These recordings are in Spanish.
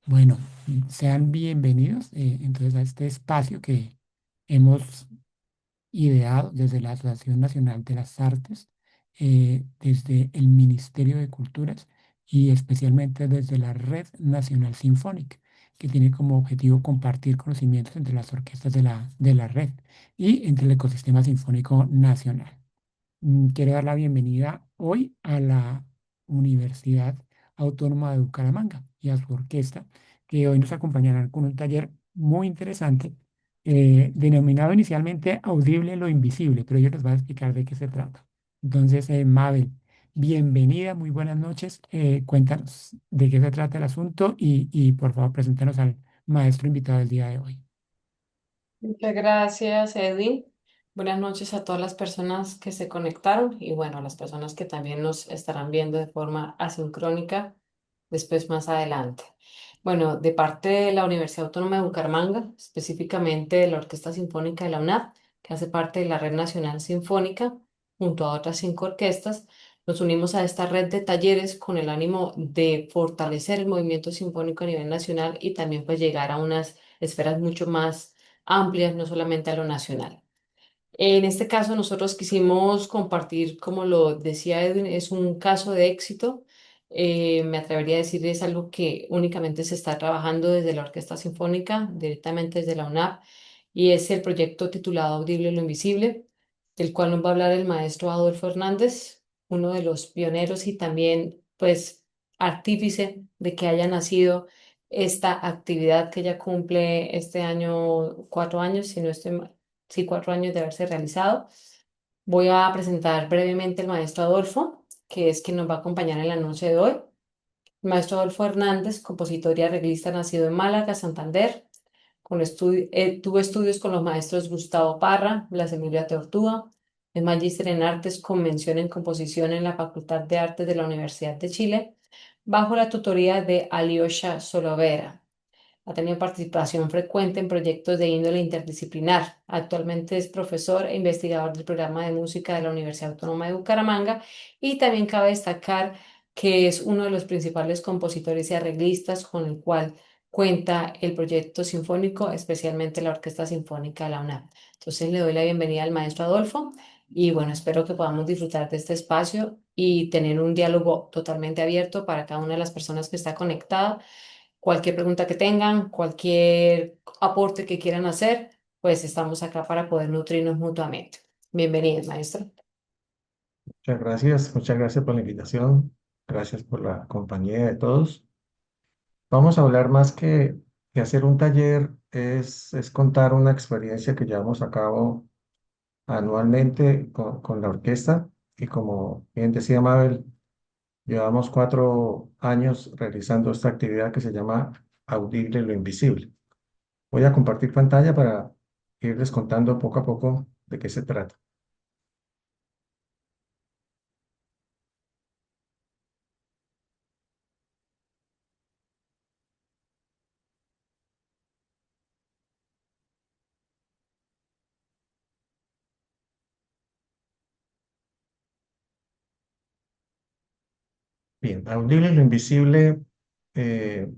Bueno, sean bienvenidos entonces a este espacio que hemos ideado desde la Asociación Nacional de las Artes, desde el Ministerio de Culturas y especialmente desde la Red Nacional Sinfónica, que tiene como objetivo compartir conocimientos entre las orquestas de la red y entre el ecosistema sinfónico nacional. Quiero dar la bienvenida hoy a la Universidad Autónoma de Bucaramanga y a su orquesta, que hoy nos acompañarán con un taller muy interesante, denominado inicialmente Audible lo Invisible, pero ellos nos van a explicar de qué se trata. Entonces, Mabel, bienvenida, muy buenas noches. Cuéntanos de qué se trata el asunto y por favor, preséntanos al maestro invitado del día de hoy. Muchas gracias, Edwin. Buenas noches a todas las personas que se conectaron y bueno, a las personas que también nos estarán viendo de forma asincrónica después más adelante. Bueno, de parte de la Universidad Autónoma de Bucaramanga, específicamente de la Orquesta Sinfónica de la UNAP, que hace parte de la Red Nacional Sinfónica, junto a otras 5 orquestas, nos unimos a esta red de talleres con el ánimo de fortalecer el movimiento sinfónico a nivel nacional y también pues llegar a unas esferas mucho más amplias, no solamente a lo nacional. En este caso, nosotros quisimos compartir, como lo decía Edwin, es un caso de éxito. Me atrevería a decir, es algo que únicamente se está trabajando desde la Orquesta Sinfónica, directamente desde la UNAP, y es el proyecto titulado Audible lo Invisible, del cual nos va a hablar el maestro Adolfo Hernández, uno de los pioneros y también, pues, artífice de que haya nacido esta actividad que ya cumple este año 4 años, si no estoy mal, sí, 4 años de haberse realizado. Voy a presentar brevemente al maestro Adolfo, que es quien nos va a acompañar en la noche de hoy. El maestro Adolfo Hernández, compositor y arreglista nacido en Málaga, Santander. Tuvo estudios con los maestros Gustavo Parra, Blas Emilia Tortúa. Es magíster en artes con mención en composición en la Facultad de Artes de la Universidad de Chile, bajo la tutoría de Alyosha Solovera. Ha tenido participación frecuente en proyectos de índole interdisciplinar. Actualmente es profesor e investigador del programa de música de la Universidad Autónoma de Bucaramanga y también cabe destacar que es uno de los principales compositores y arreglistas con el cual cuenta el proyecto sinfónico, especialmente la Orquesta Sinfónica de la UNAM. Entonces le doy la bienvenida al maestro Adolfo y bueno, espero que podamos disfrutar de este espacio y tener un diálogo totalmente abierto para cada una de las personas que está conectada. Cualquier pregunta que tengan, cualquier aporte que quieran hacer, pues estamos acá para poder nutrirnos mutuamente. Bienvenido, maestro. Muchas gracias por la invitación, gracias por la compañía de todos. Vamos a hablar más que hacer un taller, es contar una experiencia que llevamos a cabo anualmente con la orquesta y como bien decía Mabel, llevamos 4 años realizando esta actividad que se llama Audible lo Invisible. Voy a compartir pantalla para irles contando poco a poco de qué se trata. Bien, Audible lo Invisible eh,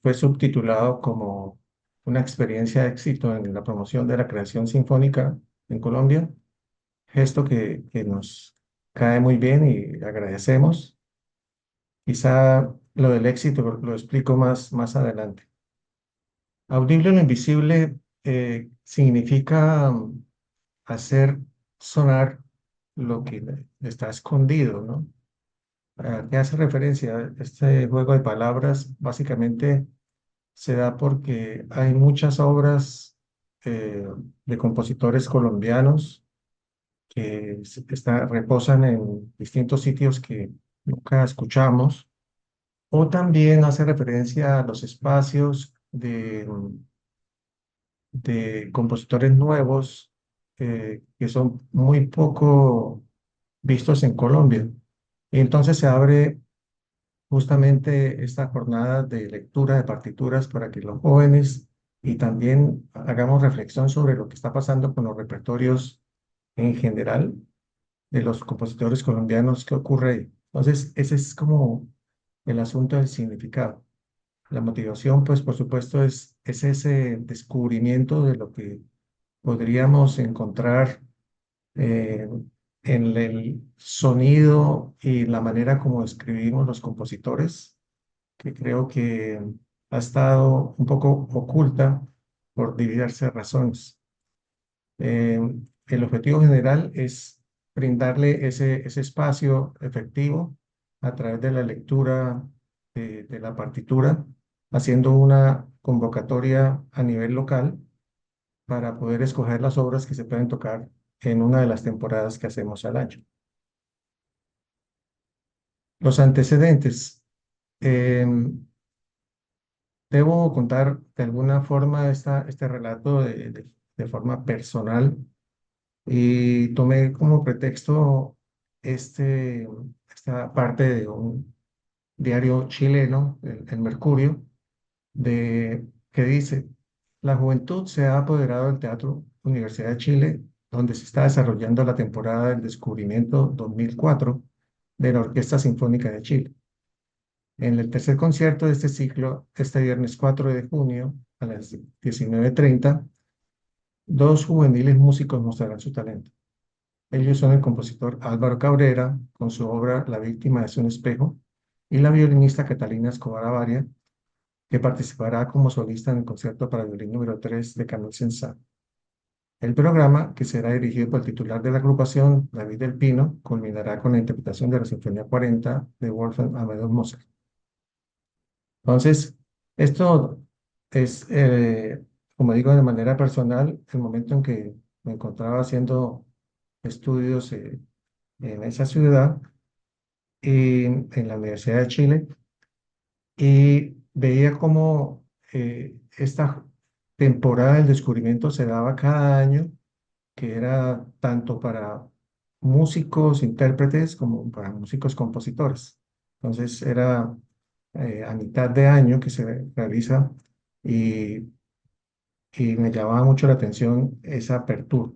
fue subtitulado como una experiencia de éxito en la promoción de la creación sinfónica en Colombia, gesto que nos cae muy bien y agradecemos. Quizá lo del éxito lo explico más adelante. Audible lo invisible significa hacer sonar lo que está escondido, ¿no? ¿A qué hace referencia? Este juego de palabras básicamente se da porque hay muchas obras eh, de compositores colombianos que reposan en distintos sitios que nunca escuchamos, o también hace referencia a los espacios de compositores nuevos que son muy poco vistos en Colombia. Y entonces se abre justamente esta jornada de lectura de partituras para que los jóvenes y también hagamos reflexión sobre lo que está pasando con los repertorios en general de los compositores colombianos, qué ocurre ahí. Entonces, ese es como el asunto del significado. La motivación, pues, por supuesto, es ese descubrimiento de lo que podríamos encontrar eh, en el sonido y la manera como escribimos los compositores, que creo que ha estado un poco oculta por diversas razones. Eh, el objetivo general es brindarle ese espacio efectivo a través de la lectura de la partitura, haciendo una convocatoria a nivel local para poder escoger las obras que se pueden tocar en una de las temporadas que hacemos al año. Los antecedentes. Debo contar de alguna forma este relato de forma personal y tomé como pretexto este, esta parte de un diario chileno, el Mercurio, que dice, la juventud se ha apoderado del Teatro Universidad de Chile, donde se está desarrollando la temporada del Descubrimiento 2004 de la Orquesta Sinfónica de Chile. En el tercer concierto de este ciclo, este viernes 4 de junio a las 19:30, dos juveniles músicos mostrarán su talento. Ellos son el compositor Álvaro Cabrera, con su obra La víctima es un espejo, y la violinista Catalina Escobar Avaria, que participará como solista en el concierto para violín número 3 de Camille Saint-Saëns. El programa, que será dirigido por el titular de la agrupación, David Del Pino, culminará con la interpretación de la Sinfonía 40 de Wolfgang Amadeus Mozart. Entonces, esto es, como digo, de manera personal, el momento en que me encontraba haciendo estudios en esa ciudad, y en la Universidad de Chile, y veía cómo esta temporada del descubrimiento se daba cada año, que era tanto para músicos, intérpretes, como para músicos compositores. Entonces era a mitad de año que se realiza y, y me llamaba mucho la atención esa apertura.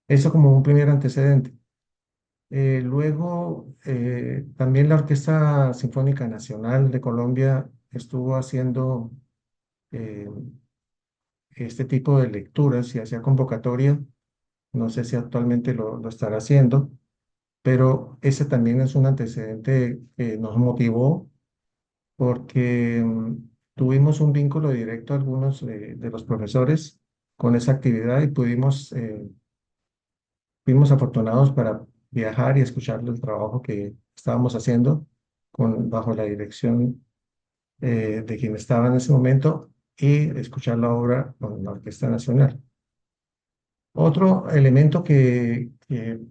Eso como un primer antecedente. Luego, también la Orquesta Sinfónica Nacional de Colombia estuvo haciendo eh, este tipo de lecturas y hacía convocatoria. No sé si actualmente lo estará haciendo, pero ese también es un antecedente que nos motivó porque tuvimos un vínculo directo algunos de los profesores con esa actividad y fuimos afortunados para viajar y escuchar el trabajo que estábamos haciendo bajo la dirección de quien estaba en ese momento y escuchar la obra con la Orquesta Nacional. Otro elemento que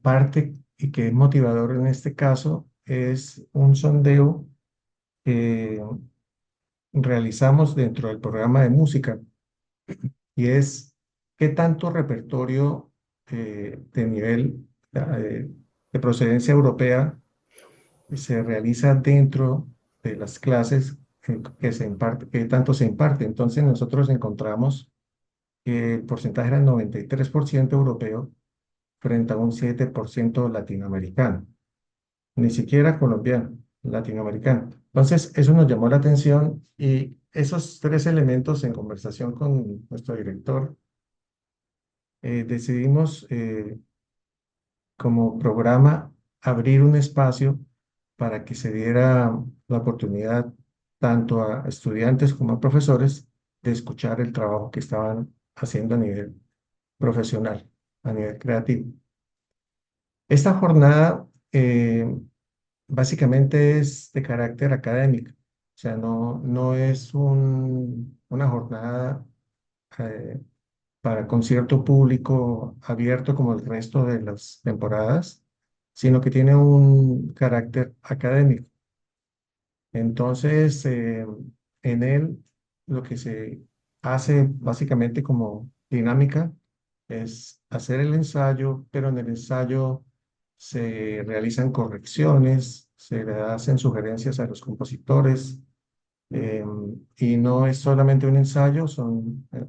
parte y que es motivador en este caso es un sondeo que realizamos dentro del programa de música y es qué tanto repertorio de nivel de procedencia europea se realiza dentro de las clases que se imparte, que tanto se imparte. Entonces nosotros encontramos que el porcentaje era 93% europeo frente a un 7% latinoamericano, ni siquiera colombiano, latinoamericano. Entonces eso nos llamó la atención y esos tres elementos en conversación con nuestro director, decidimos como programa abrir un espacio para que se diera la oportunidad tanto a estudiantes como a profesores de escuchar el trabajo que estaban haciendo a nivel profesional, a nivel creativo. Esta jornada básicamente es de carácter académico, o sea, no es una jornada eh, para concierto público abierto como el resto de las temporadas, sino que tiene un carácter académico. Entonces, en él lo que se hace básicamente como dinámica es hacer el ensayo, pero en el ensayo se realizan correcciones, se le hacen sugerencias a los compositores, eh, y no es solamente un ensayo,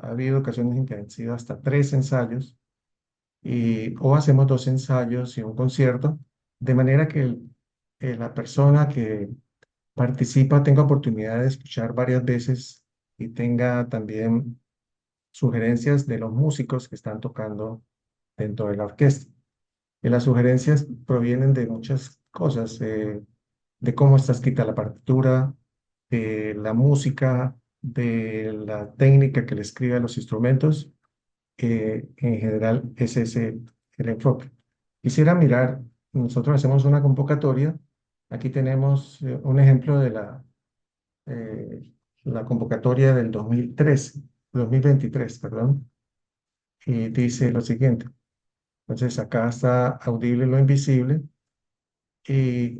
ha habido ocasiones en que han sido hasta tres ensayos, o hacemos dos ensayos y un concierto, de manera que la persona que participa, tenga oportunidad de escuchar varias veces y tenga también sugerencias de los músicos que están tocando dentro de la orquesta. Y las sugerencias provienen de muchas cosas, de cómo está escrita la partitura, de la música, de la técnica que le escribe a los instrumentos. En general es ese el enfoque. Quisiera mirar, nosotros hacemos una convocatoria. Aquí tenemos un ejemplo de eh, la convocatoria del 2023, perdón, y dice lo siguiente. Entonces acá está audible lo invisible. Y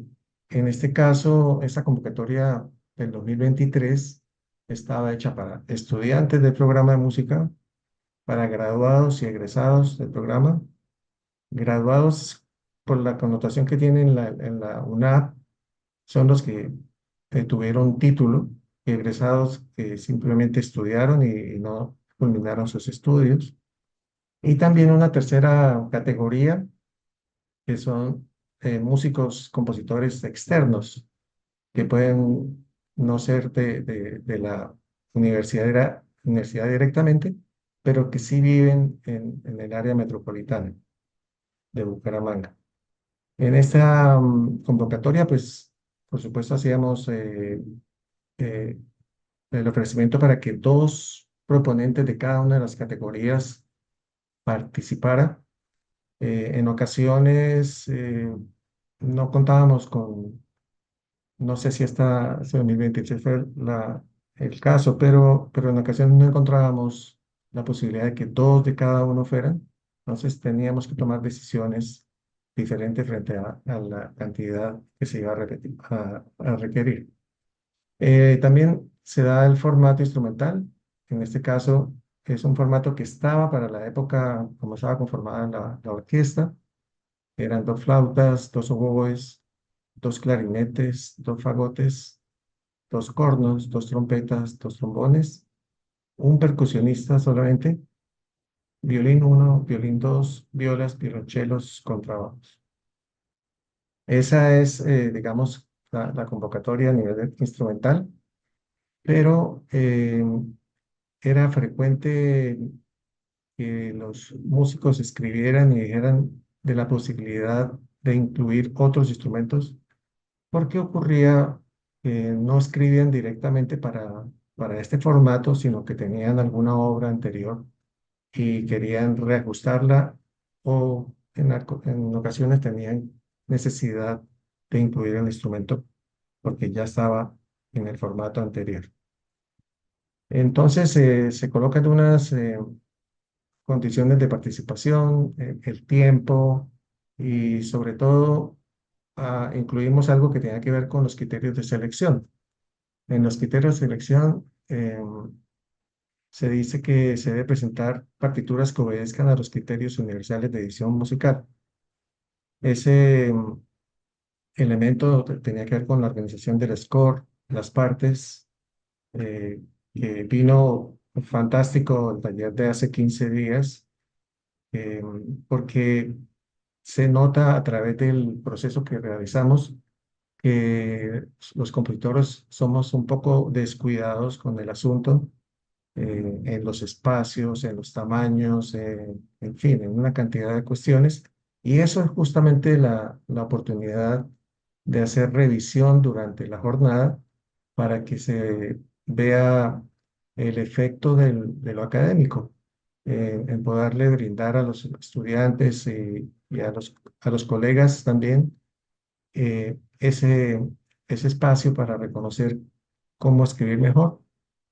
en este caso, esta convocatoria del 2023 estaba hecha para estudiantes del programa de música, para graduados y egresados del programa. Graduados, por la connotación que tiene en la UNAP, son los que tuvieron título, y egresados que simplemente estudiaron y no culminaron sus estudios. Y también una tercera categoría, que son músicos, compositores externos, que pueden no ser de la universidad directamente, pero que sí viven en el área metropolitana de Bucaramanga. En esta convocatoria, pues, por supuesto, hacíamos eh, el ofrecimiento para que dos proponentes de cada una de las categorías participara. En ocasiones no contábamos con, no sé si si 2023 fue el caso, pero en ocasiones no encontrábamos la posibilidad de que dos de cada uno fueran. Entonces teníamos que tomar decisiones diferentes frente a la cantidad que se iba a a requerir. También se da el formato instrumental. En este caso es un formato que estaba para la época como estaba conformada la orquesta. Eran dos flautas, dos oboes, dos clarinetes, dos fagotes, dos cornos, dos trompetas, dos trombones, un percusionista solamente, violín uno, violín dos, violas, violonchelos, contrabajos. Esa es, digamos, la convocatoria a nivel instrumental, pero era frecuente que los músicos escribieran y dijeran de la posibilidad de incluir otros instrumentos, porque ocurría que no escribían directamente para este formato, sino que tenían alguna obra anterior y querían reajustarla, o en ocasiones tenían necesidad de incluir el instrumento porque ya estaba en el formato anterior. Entonces se colocan unas condiciones de participación, el tiempo y sobre todo incluimos algo que tenga que ver con los criterios de selección. En los criterios de selección se dice que se debe presentar partituras que obedezcan a los criterios universales de edición musical. Ese elemento tenía que ver con la organización del score, las partes, eh, que vino fantástico el taller de hace 15 días, eh, porque se nota a través del proceso que realizamos que los compositores somos un poco descuidados con el asunto, en los espacios, en los tamaños, en fin, en una cantidad de cuestiones. Y eso es justamente la oportunidad de hacer revisión durante la jornada para que se vea el efecto de lo académico, en poderle brindar a los estudiantes y a los colegas también ese espacio para reconocer cómo escribir mejor.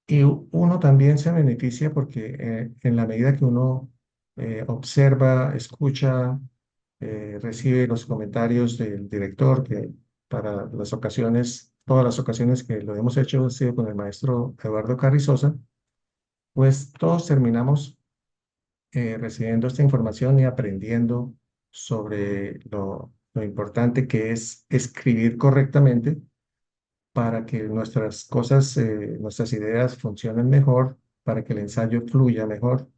Y uno también se beneficia porque en la medida que uno observa, escucha, recibe los comentarios del director, que para las ocasiones, todas las ocasiones que lo hemos hecho ha sido con el maestro Eduardo Carrizosa, pues todos terminamos recibiendo esta información y aprendiendo sobre lo importante que es escribir correctamente para que nuestras cosas, nuestras ideas funcionen mejor, para que el ensayo fluya mejor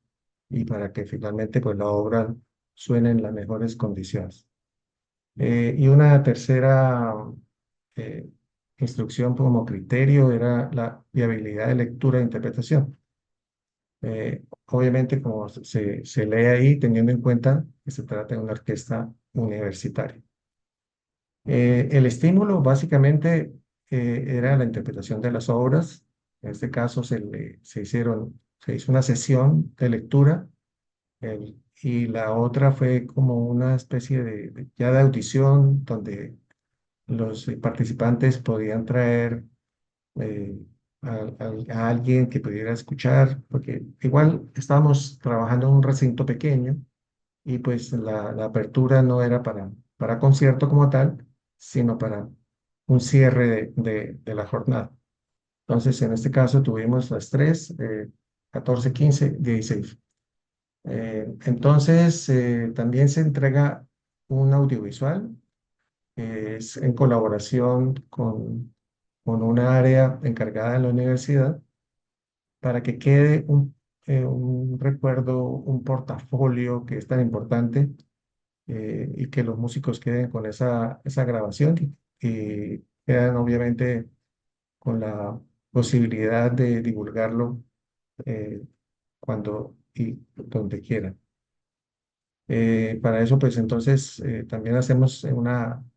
y para que finalmente pues, la obra suene en las mejores condiciones. Y una tercera eh, instrucción como criterio era la viabilidad de lectura e interpretación. Obviamente, como se lee ahí, teniendo en cuenta que se trata de una orquesta universitaria. El estímulo básicamente era la interpretación de las obras. En este caso se hizo una sesión de lectura y la otra fue como una especie ya de audición donde los participantes podían traer eh, a alguien que pudiera escuchar, porque igual estábamos trabajando en un recinto pequeño y pues la apertura no era para concierto como tal, sino para un cierre de la jornada. Entonces, en este caso tuvimos las tres, 14, 15, 16. Entonces, también se entrega un audiovisual, es en colaboración con una área encargada en la universidad para que quede un recuerdo, un portafolio que es tan importante y que los músicos queden con esa grabación y quedan obviamente con la posibilidad de divulgarlo eh, cuando y donde quieran. Para eso, pues entonces también hacemos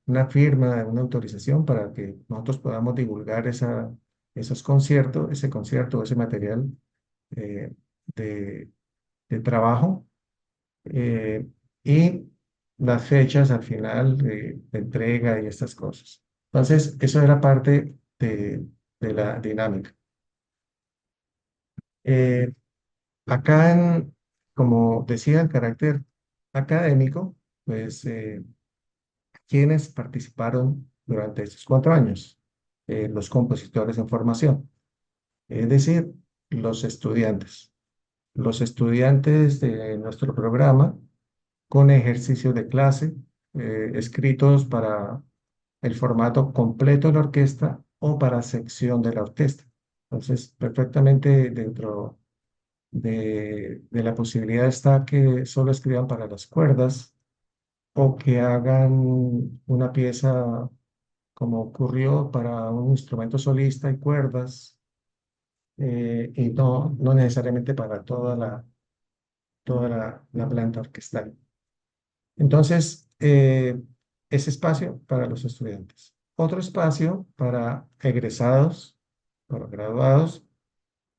una firma, una autorización para que nosotros podamos divulgar ese concierto, ese material eh, de, de trabajo eh, y las fechas al final de entrega y estas cosas. Entonces, eso era parte de la dinámica. Eh, acá, como decía, el carácter académico, pues, ¿quiénes participaron durante estos 4 años? Los compositores en formación, es decir, los estudiantes. Los estudiantes de nuestro programa con ejercicios de clase escritos para el formato completo de la orquesta o para sección de la orquesta. Entonces, perfectamente dentro de la posibilidad está que solo escriban para las cuerdas o que hagan una pieza como ocurrió para un instrumento solista y cuerdas y no necesariamente para toda la planta orquestal. Entonces, ese espacio para los estudiantes. Otro espacio para egresados, para graduados,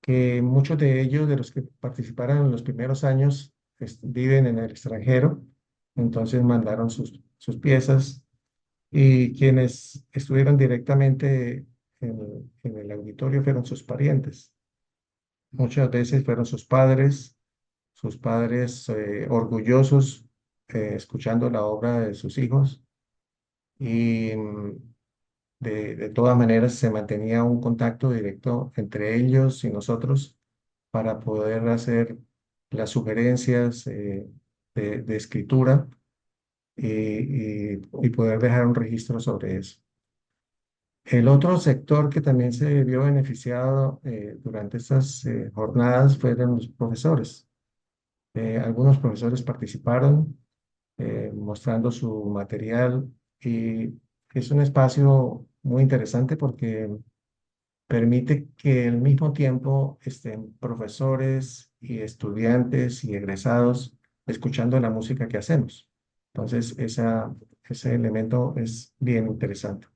que muchos de ellos, de los que participaron en los primeros años, viven en el extranjero, entonces mandaron sus piezas y quienes estuvieron directamente en el auditorio fueron sus parientes. Muchas veces fueron sus padres orgullosos escuchando la obra de sus hijos y de todas maneras se mantenía un contacto directo entre ellos y nosotros para poder hacer las sugerencias de escritura y poder dejar un registro sobre eso. El otro sector que también se vio beneficiado durante estas jornadas fueron los profesores. Algunos profesores participaron mostrando su material y es un espacio muy interesante porque permite que al mismo tiempo estén profesores y estudiantes y egresados escuchando la música que hacemos. Entonces, ese elemento es bien interesante.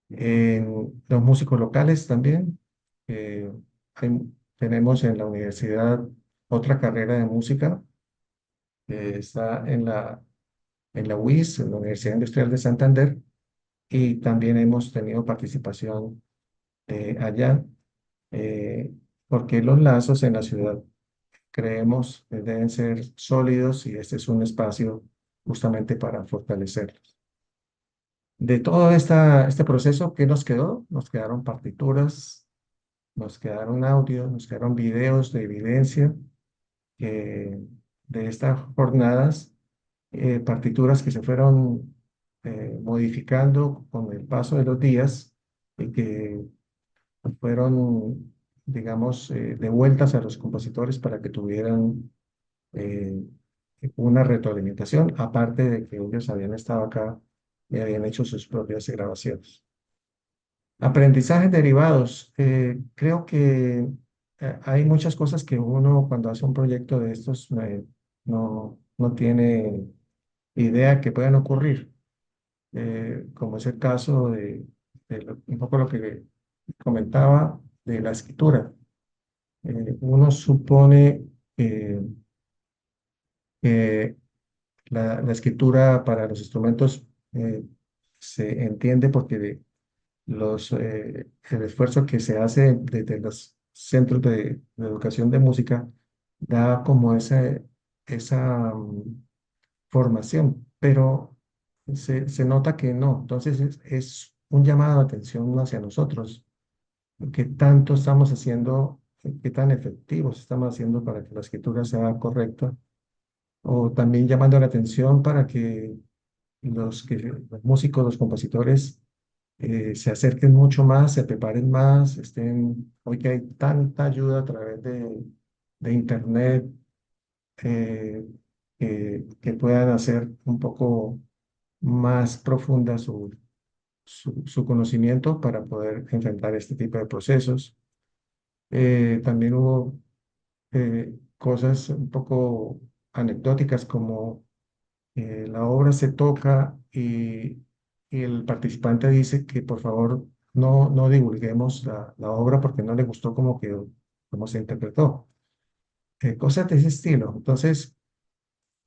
En los músicos locales también, eh, tenemos en la universidad otra carrera de música, está en la UIS, en la Universidad Industrial de Santander, y también hemos tenido participación allá, eh, porque los lazos en la ciudad creemos que deben ser sólidos y este es un espacio justamente para fortalecerlos. De todo este proceso, ¿qué nos quedó? Nos quedaron partituras, nos quedaron audios, nos quedaron videos de evidencia eh, de estas jornadas, partituras que se fueron modificando con el paso de los días y que fueron, digamos, devueltas a los compositores para que tuvieran eh, una retroalimentación, aparte de que ellos habían estado acá y habían hecho sus propias grabaciones. Aprendizajes derivados. Creo que hay muchas cosas que uno cuando hace un proyecto de estos no tiene idea que puedan ocurrir, como es el caso de un poco lo que comentaba de la escritura. Uno supone eh, que la escritura para los instrumentos se entiende porque el esfuerzo que se hace desde los centros de educación de música da como esa formación, pero se nota que no. Entonces es un llamado de atención hacia nosotros. ¿Qué tanto estamos haciendo, qué tan efectivos estamos haciendo para que la escritura sea correcta? O también llamando la atención para que los músicos, los compositores, se acerquen mucho más, se preparen más, hoy que hay tanta ayuda a través de Internet, que puedan hacer un poco más profunda su conocimiento para poder enfrentar este tipo de procesos. También hubo cosas un poco anecdóticas como la obra se toca y el participante dice que por favor no divulguemos la obra porque no le gustó como se interpretó. Cosas de ese estilo. Entonces,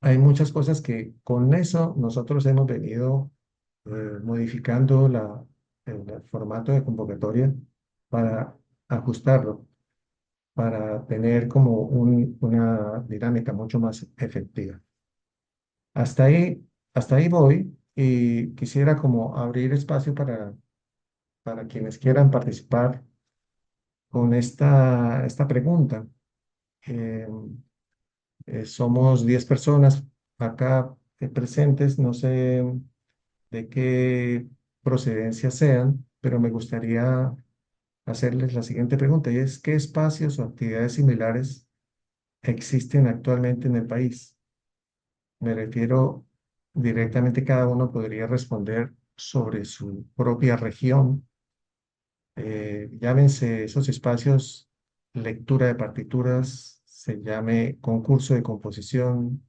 hay muchas cosas que con eso nosotros hemos venido modificando el formato de convocatoria para ajustarlo, para tener como una dinámica mucho más efectiva. Hasta ahí, hasta ahí voy y quisiera como abrir espacio para quienes quieran participar con esta pregunta. Eh, Somos 10 personas acá presentes, no sé de qué procedencia sean, pero me gustaría hacerles la siguiente pregunta y es, ¿qué espacios o actividades similares existen actualmente en el país? Me refiero directamente, cada uno podría responder sobre su propia región. Llámense esos espacios lectura de partituras, se llame concurso de composición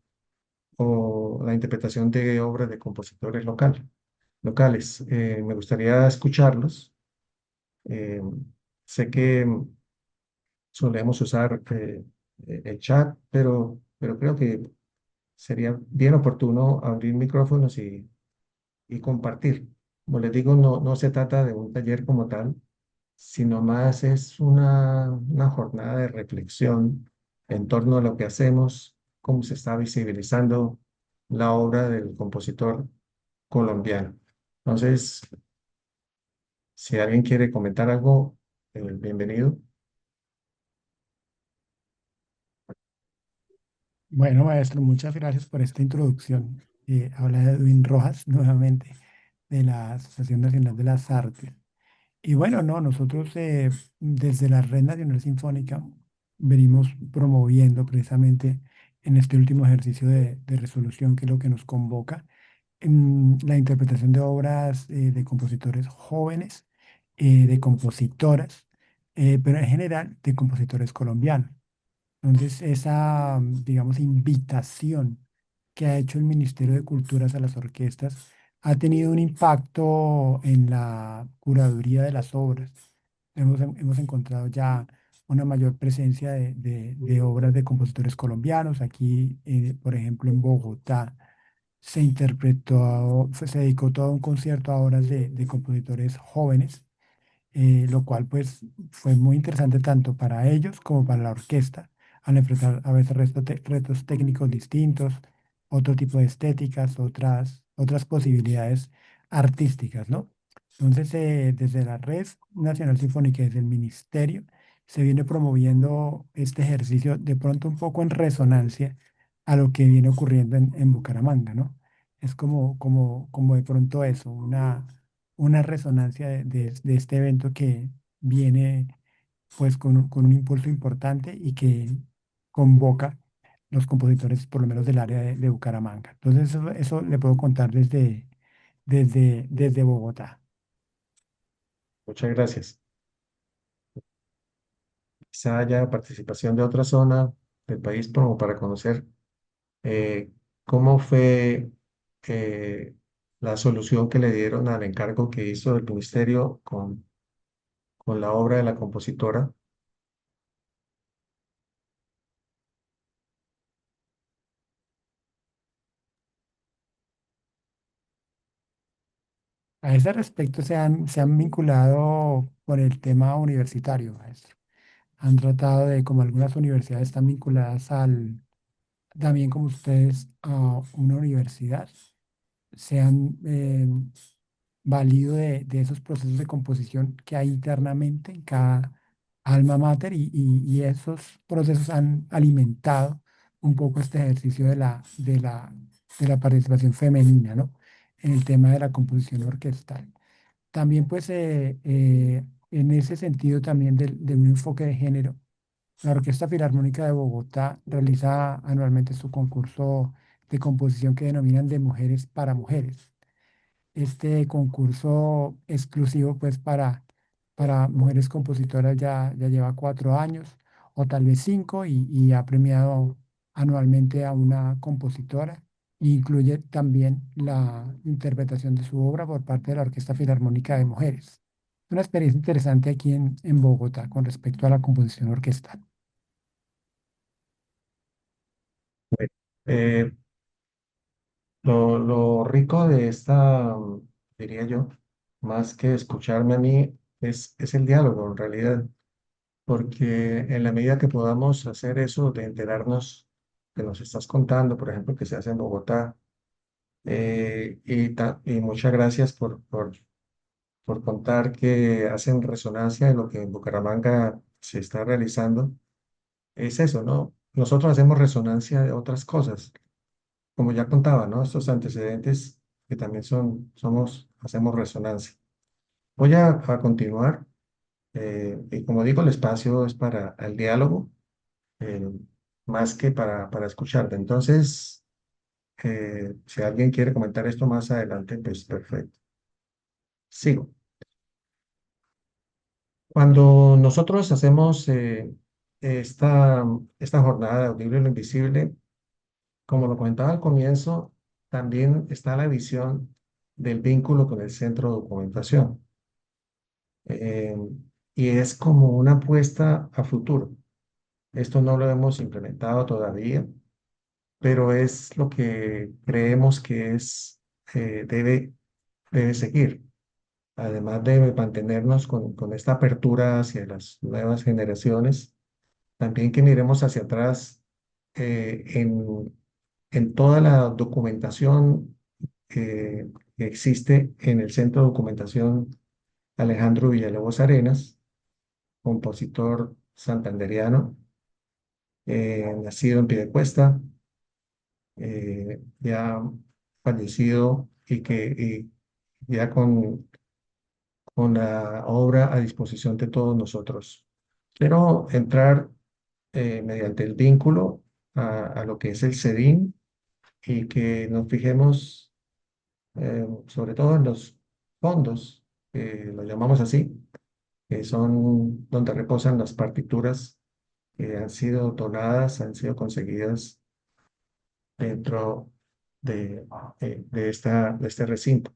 o la interpretación de obras de compositores locales. Me gustaría escucharlos. Eh, Sé que solemos usar el chat, pero creo que sería bien oportuno abrir micrófonos y compartir. Como les digo, no se trata de un taller como tal, sino más es una jornada de reflexión en torno a lo que hacemos, cómo se está visibilizando la obra del compositor colombiano. Entonces, si alguien quiere comentar algo, bienvenido. Bueno, maestro, muchas gracias por esta introducción. Habla Edwin Rojas nuevamente de la Asociación Nacional de las Artes. Y bueno, no, nosotros desde la Red Nacional Sinfónica venimos promoviendo precisamente en este último ejercicio de resolución, que es lo que nos convoca, la interpretación de obras de compositores jóvenes, de compositoras, pero en general de compositores colombianos. Entonces, esa, digamos, invitación que ha hecho el Ministerio de Culturas a las orquestas ha tenido un impacto en la curaduría de las obras. Hemos encontrado ya una mayor presencia de obras de compositores colombianos. Aquí, por ejemplo, en Bogotá, se dedicó todo un concierto a obras de compositores jóvenes, lo cual pues fue muy interesante tanto para ellos como para la orquesta, al enfrentar a veces retos técnicos distintos, otro tipo de estéticas, otras posibilidades artísticas, ¿no? Entonces, desde la Red Nacional Sinfónica y desde el Ministerio, se viene promoviendo este ejercicio de pronto un poco en resonancia a lo que viene ocurriendo en Bucaramanga, ¿no? Es como de pronto eso, una resonancia de este evento que viene pues con un impulso importante y que convoca los compositores, por lo menos del área de Bucaramanga. Entonces eso le puedo contar desde Bogotá. Muchas gracias. Quizá haya participación de otra zona del país como para conocer eh, cómo fue eh, la solución que le dieron al encargo que hizo el ministerio con la obra de la compositora. A ese respecto se han vinculado con el tema universitario, maestro. Han tratado de, como algunas universidades están vinculadas también como ustedes, a una universidad, se han valido de esos procesos de composición que hay internamente en cada alma mater y esos procesos han alimentado un poco este ejercicio de la participación femenina, ¿no? En el tema de la composición orquestal. También, pues, en ese sentido también de un enfoque de género, la Orquesta Filarmónica de Bogotá realiza anualmente su concurso de composición que denominan de mujeres para mujeres. Este concurso exclusivo pues para mujeres compositoras ya lleva 4 años o tal vez 5 y ha premiado anualmente a una compositora. E incluye también la interpretación de su obra por parte de la Orquesta Filarmónica de Mujeres. Una experiencia interesante aquí en Bogotá con respecto a la composición orquestal. Eh, lo rico de esta, diría yo, más que escucharme a mí, es el diálogo en realidad, porque en la medida que podamos hacer eso, de enterarnos que nos estás contando, por ejemplo, que se hace en Bogotá, y muchas gracias por contar que hacen resonancia de lo que en Bucaramanga se está realizando, es eso, ¿no? Nosotros hacemos resonancia de otras cosas, como ya contaba, ¿no? Estos antecedentes que también hacemos resonancia. Voy a continuar, y como digo, el espacio es para el diálogo, eh, más que para escucharte. Entonces, si alguien quiere comentar esto más adelante, pues perfecto. Sigo. Cuando nosotros hacemos esta, esta jornada de Audible lo Invisible, como lo comentaba al comienzo, también está la visión del vínculo con el centro de documentación. Eh, y es como una apuesta a futuro. Esto no lo hemos implementado todavía, pero es lo que creemos que debe seguir. Además de mantenernos con esta apertura hacia las nuevas generaciones, también que miremos hacia atrás en toda la documentación que existe en el Centro de Documentación Alejandro Villalobos Arenas, compositor santandereano, nacido en Piedecuesta, ya fallecido y ya con la obra a disposición de todos nosotros. Quiero entrar mediante el vínculo a lo que es el CEDIN y que nos fijemos sobre todo en los fondos, lo llamamos así, que son donde reposan las partituras que han sido donadas, han sido conseguidas dentro de este recinto.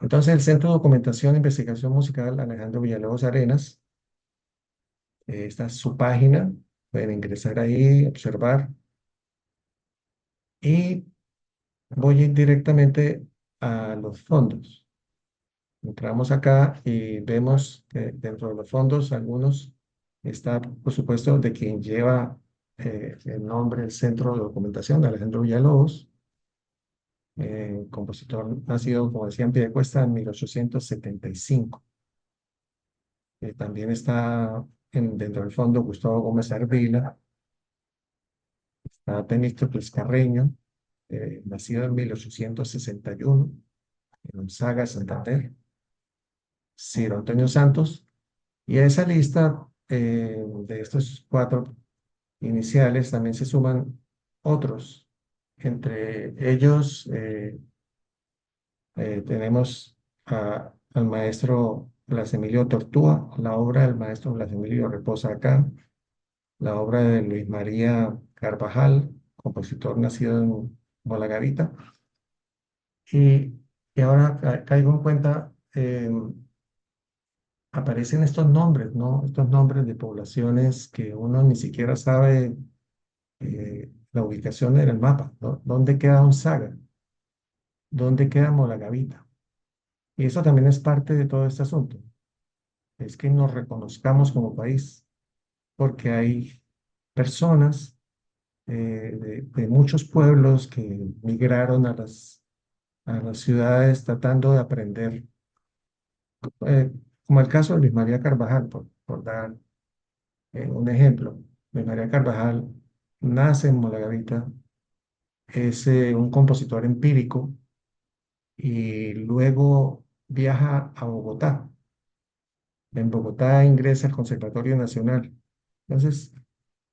Entonces, el Centro de Documentación e Investigación Musical Alejandro Villalobos Arenas, esta es su página, pueden ingresar ahí, observar, y voy a ir directamente a los fondos. Entramos acá y vemos que dentro de los fondos, algunos está, por supuesto, de quien lleva el nombre, el Centro de Documentación, de Alejandro Villalobos, compositor nacido, como decía, en Piedecuesta en 1875. También está dentro del fondo Gustavo Gómez Ardila, está Temístocles Carreño, nacido en 1861, en Gonzaga, Santander, Ciro Antonio Santos, y a esa lista de estos cuatro iniciales también se suman otros. Entre ellos tenemos al maestro Blas Emilio Tortúa, la obra del maestro Blas Emilio reposa acá, la obra de Luis María Carvajal, compositor nacido en Molagavita. Y, y ahora caigo en cuenta, aparecen estos nombres, ¿no? Estos nombres de poblaciones que uno ni siquiera sabe la ubicación en el mapa, ¿no? ¿Dónde queda Gonzaga? ¿Dónde queda Molagavita? Y eso también es parte de todo este asunto, es que nos reconozcamos como país, porque hay personas de muchos pueblos que migraron a las ciudades tratando de aprender, eh, como el caso de Luis María Carvajal, por dar un ejemplo. Luis María Carvajal nace en Molagavita, es un compositor empírico y luego viaja a Bogotá. En Bogotá ingresa al Conservatorio Nacional. Entonces,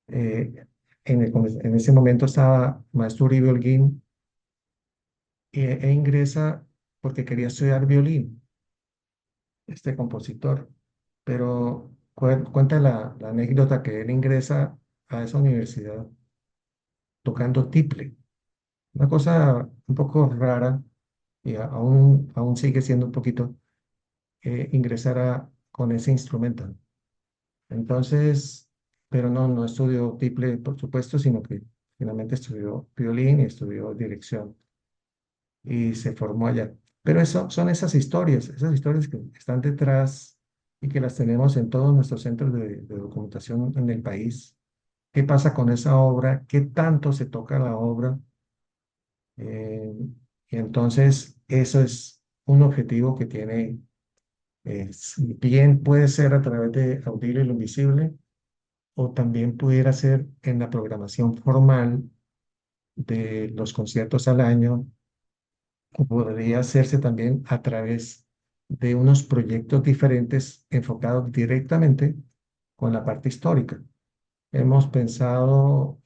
eh, en ese momento estaba maestro Uribe Holguín e ingresa porque quería estudiar violín, este compositor. Pero cuenta la anécdota que él ingresa a esa universidad tocando tiple, una cosa un poco rara y aún sigue siendo un poquito ingresar con ese instrumento. Entonces, pero no estudió tiple, por supuesto, sino que finalmente estudió violín y estudió dirección y se formó allá. Pero eso son esas historias que están detrás y que las tenemos en todos nuestros centros de documentación en el país. ¿Qué pasa con esa obra? ¿Qué tanto se toca la obra? Eh, y entonces, eso es un objetivo que tiene, si bien puede ser a través de Audible y lo Invisible, o también pudiera ser en la programación formal de los conciertos al año, o podría hacerse también a través de unos proyectos diferentes enfocados directamente con la parte histórica. Hemos pensado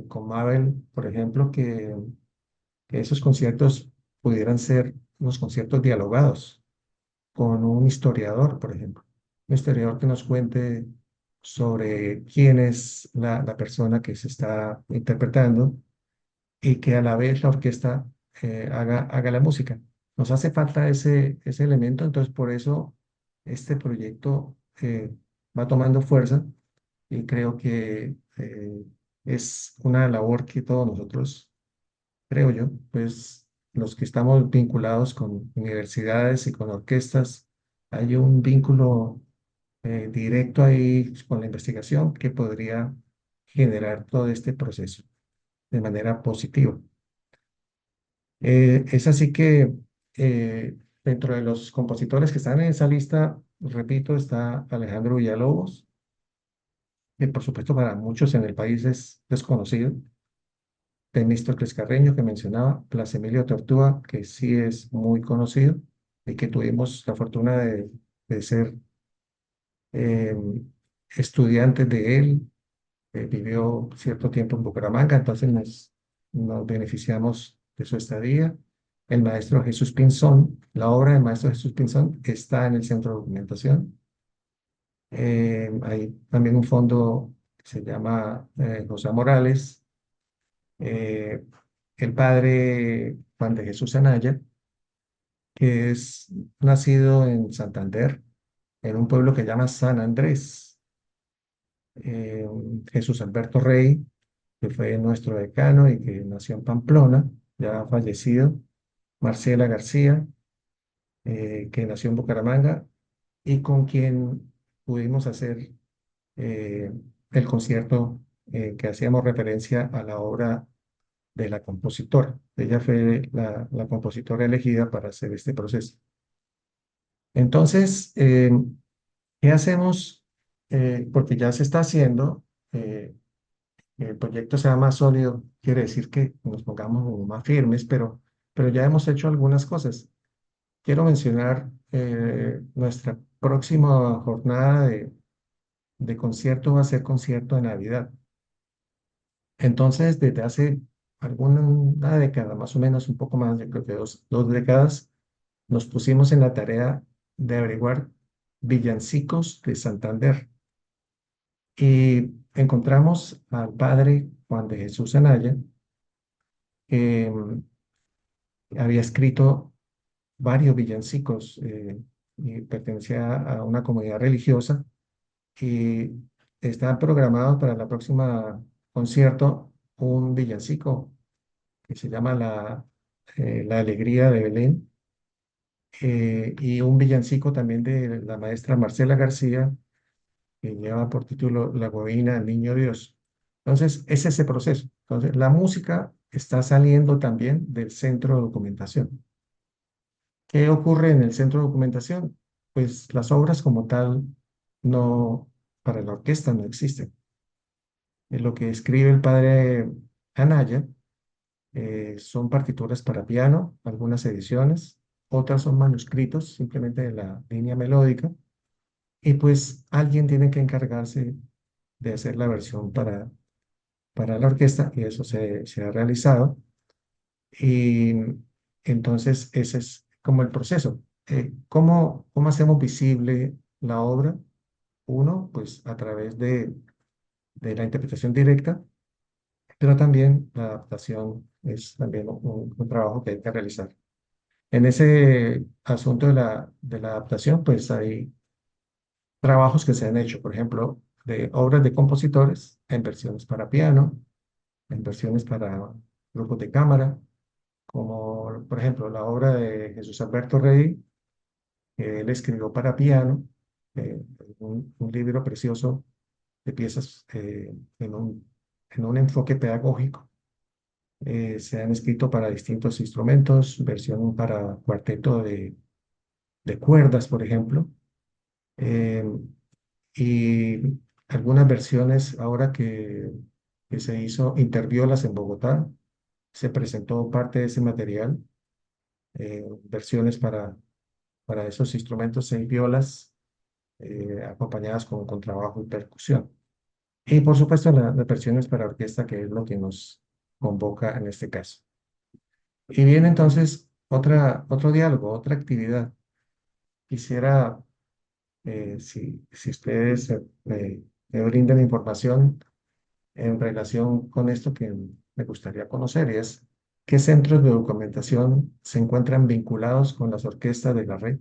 con Mabel, por ejemplo, que esos conciertos pudieran ser unos conciertos dialogados con un historiador, por ejemplo. Un historiador que nos cuente sobre quién es la persona que se está interpretando y que a la vez la orquesta haga la música. Nos hace falta ese elemento, entonces por eso este proyecto va tomando fuerza y creo que es una labor que todos nosotros, creo yo, pues los que estamos vinculados con universidades y con orquestas, hay un vínculo directo ahí con la investigación que podría generar todo este proceso de manera positiva. Es así que dentro de los compositores que están en esa lista, repito, está Alejandro Villalobos, que por supuesto para muchos en el país es desconocido. Temístocles Carreño, que mencionaba, Blas Emilio Tortúa, que sí es muy conocido y que tuvimos la fortuna de ser eh, estudiantes de él. Vivió cierto tiempo en Bucaramanga, entonces nos beneficiamos de su estadía. El maestro Jesús Pinzón, la obra del maestro Jesús Pinzón está en el centro de documentación. Hay también un fondo que se llama José Morales, eh, el padre Juan de Jesús Anaya, que es nacido en Santander, en un pueblo que llama San Andrés. eh, Jesús Alberto Rey, que fue nuestro decano y que nació en Pamplona, ya fallecido. Marcela García, que nació en Bucaramanga y con quien pudimos hacer eh, el concierto que hacíamos referencia a la obra de la compositora. Ella fue la compositora elegida para hacer este proceso. Entonces, ¿qué hacemos? Porque ya se está haciendo, el proyecto sea más sólido, quiere decir que nos pongamos como más firmes, pero ya hemos hecho algunas cosas. Quiero mencionar nuestra próxima jornada de concierto va a ser concierto de Navidad. Entonces, desde hace alguna década, más o menos, un poco más, yo creo que dos décadas, nos pusimos en la tarea de averiguar Villancicos de Santander. Y encontramos al padre Juan de Jesús Anaya, que había escrito varios villancicos y pertenecía a una comunidad religiosa y está programado para la próxima concierto un villancico que se llama La Alegría de Belén, y un villancico también de la maestra Marcela García, que lleva por título La Bobina del Niño Dios. Entonces, es ese proceso. Entonces, la música está saliendo también del centro de documentación. ¿Qué ocurre en el centro de documentación? Pues las obras como tal no, para la orquesta no existen. Lo que escribe el padre Anaya son partituras para piano, algunas ediciones, otras son manuscritos simplemente de la línea melódica, y pues alguien tiene que encargarse de hacer la versión para la orquesta y eso se ha realizado. Y entonces ese es como el proceso. ¿Cómo hacemos visible la obra? Uno, pues a través de la interpretación directa, pero también la adaptación es también un trabajo que hay que realizar. En ese asunto de la adaptación, pues hay trabajos que se han hecho, por ejemplo, de obras de compositores en versiones para piano, en versiones para grupos de cámara, como por ejemplo la obra de Jesús Alberto Rey, que él escribió para piano, un libro precioso de piezas en un enfoque pedagógico. Se han escrito para distintos instrumentos, versión para cuarteto de cuerdas, por ejemplo, eh, y algunas versiones ahora que se hizo Interviolas en Bogotá, se presentó parte de ese material, versiones para esos instrumentos, 6 violas, acompañadas con contrabajo y percusión. Y por supuesto las versiones para orquesta, que es lo que nos convoca en este caso. Y viene entonces otro diálogo, otra actividad. Quisiera, si ustedes me brindan información en relación con esto que me gustaría conocer, y es qué centros de documentación se encuentran vinculados con las orquestas de la red,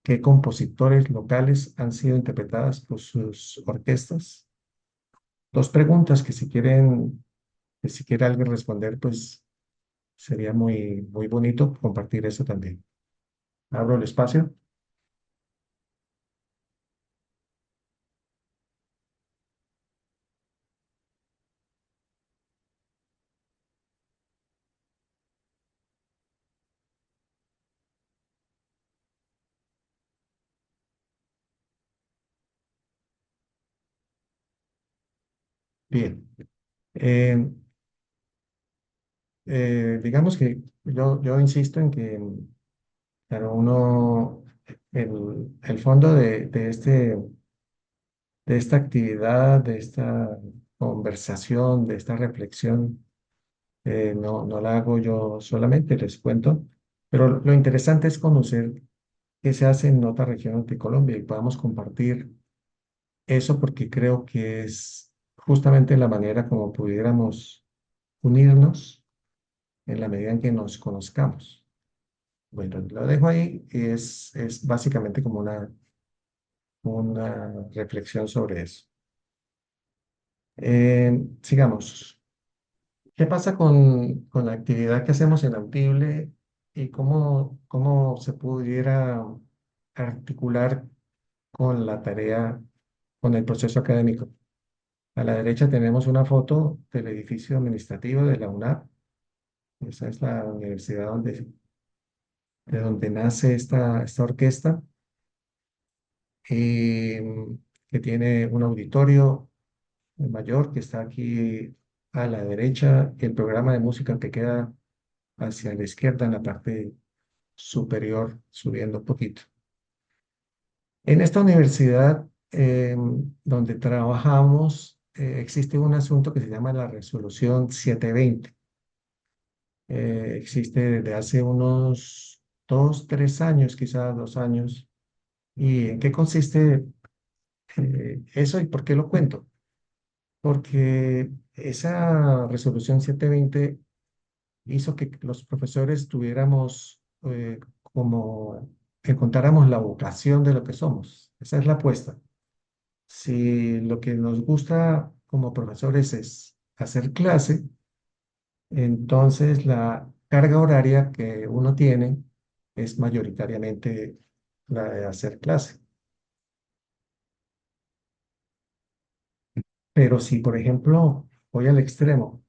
qué compositores locales han sido interpretadas por sus orquestas. Dos preguntas que si quiere alguien responder, pues sería muy bonito compartir eso también. Abro el espacio. Bien. Eh, digamos que yo insisto en que, claro, el fondo de esta actividad, de esta conversación, de esta reflexión, no la hago yo solamente, les cuento, pero lo interesante es conocer qué se hace en otras regiones de Colombia y podamos compartir eso porque creo que es justamente la manera como pudiéramos unirnos en la medida en que nos conozcamos. Bueno, lo dejo ahí y es básicamente como una reflexión sobre eso. Sigamos. ¿Qué pasa con la actividad que hacemos en Audible y cómo se pudiera articular con la tarea, con el proceso académico? A la derecha tenemos una foto del edificio administrativo de la UNAP. Esa es la universidad de donde nace esta orquesta, y que tiene un auditorio mayor que está aquí a la derecha, y el programa de música que queda hacia la izquierda en la parte superior, subiendo un poquito. En esta universidad donde trabajamos, existe un asunto que se llama la Resolución 720. Existe desde hace unos 2, 3 años, quizás 2 años, ¿Y en qué consiste eso y por qué lo cuento? Porque esa resolución 720 hizo que los profesores tuviéramos como que contáramos la vocación de lo que somos. Esa es la apuesta. Si lo que nos gusta como profesores es hacer clase, entonces la carga horaria que uno tiene es mayoritariamente la de hacer clase. Pero si, por ejemplo, voy al extremo,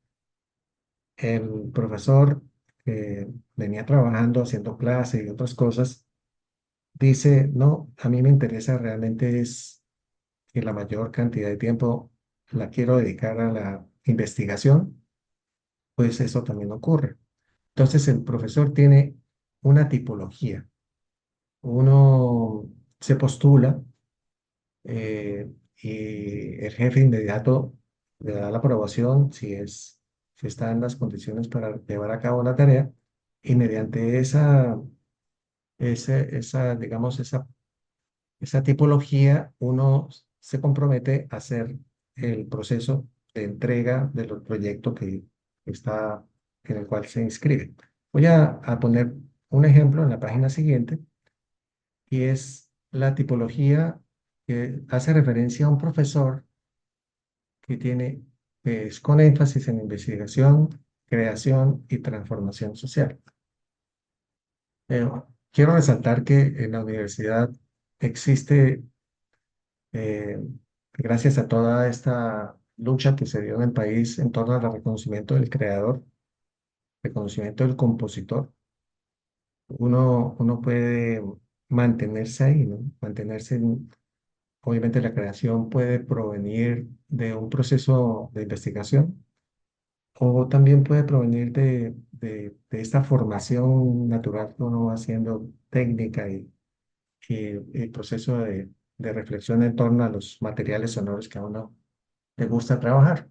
el profesor que venía trabajando, haciendo clase y otras cosas, dice, no, a mí me interesa realmente es que la mayor cantidad de tiempo la quiero dedicar a la investigación, pues eso también ocurre. Entonces el profesor tiene una tipología. Uno se postula y el jefe inmediato le da la aprobación si está en las condiciones para llevar a cabo la tarea y mediante digamos, esa tipología uno se compromete a hacer el proceso de entrega del proyecto está, en el cual se inscribe. Voy a poner un ejemplo en la página siguiente y es la tipología que hace referencia a un profesor que es con énfasis en investigación, creación y transformación social. Eh, Quiero resaltar que en la universidad existe, eh, gracias a toda esta lucha que se dio en el país en torno al reconocimiento del creador, reconocimiento del compositor, uno puede mantenerse ahí, ¿no? Obviamente la creación puede provenir de un proceso de investigación o también puede provenir de esta formación natural que uno va haciendo técnica y el proceso de reflexión en torno a los materiales sonoros que a uno le gusta trabajar.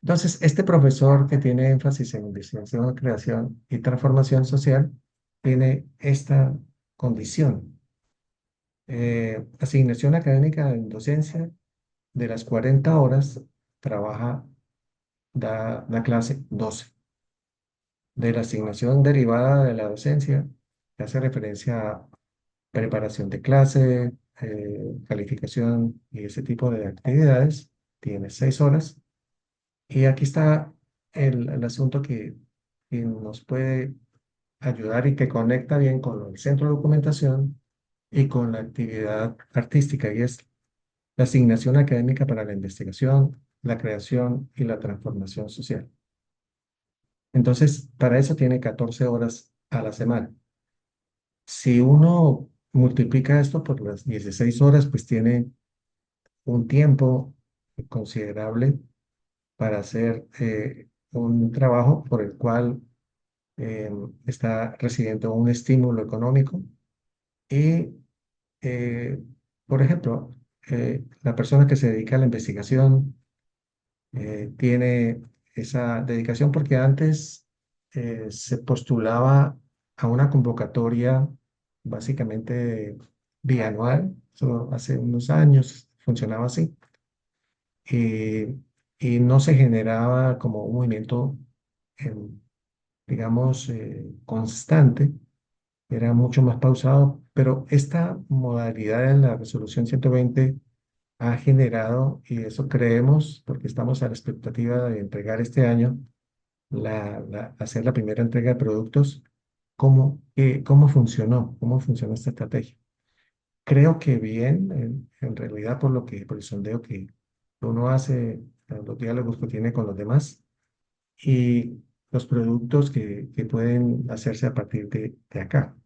Entonces, este profesor que tiene énfasis en investigación, creación y transformación social tiene esta condición. Asignación académica en docencia, de las 40 horas, trabaja, da clase 12. De la asignación derivada de la docencia, que hace referencia a preparación de clase, calificación y ese tipo de actividades, tiene 6 horas. Y aquí está el asunto que nos puede ayudar y que conecta bien con el centro de documentación y con la actividad artística, y es la asignación académica para la investigación, la creación y la transformación social. Entonces, para eso tiene 14 horas a la semana. Si uno multiplica esto por las 16 horas, pues tiene un tiempo considerable para hacer un trabajo por el cual eh, está recibiendo un estímulo económico y, eh, por ejemplo, la persona que se dedica a la investigación tiene esa dedicación porque antes se postulaba a una convocatoria básicamente bianual, eso hace unos años funcionaba así, eh, y no se generaba como un movimiento, em, digamos, constante, era mucho más pausado, pero esta modalidad en la resolución 120 ha generado, y eso creemos, porque estamos a la expectativa de entregar este año, hacer la primera entrega de productos, cómo funcionó esta estrategia. Creo que bien, en realidad por el sondeo que uno hace, los diálogos que tiene con los demás y los productos que pueden hacerse a partir de acá.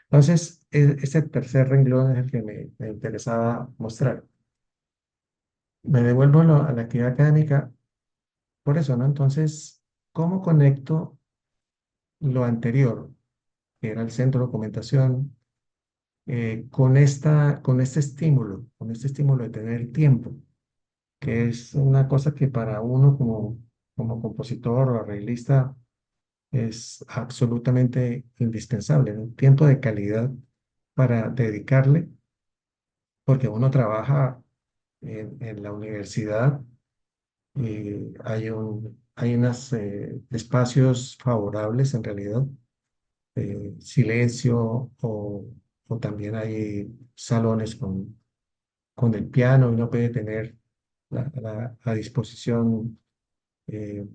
Entonces, ese tercer renglón es el que me interesaba mostrar. Me devuelvo a la actividad académica por eso, ¿no? Entonces, ¿cómo conecto lo anterior, que era el centro de documentación, con este estímulo de tener tiempo, que es una cosa que para uno como compositor o arreglista es absolutamente indispensable, ¿no? Tiempo de calidad para dedicarle porque uno trabaja en la universidad y hay unos espacios favorables en realidad, silencio o también hay salones con el piano y uno puede tener a disposición eh,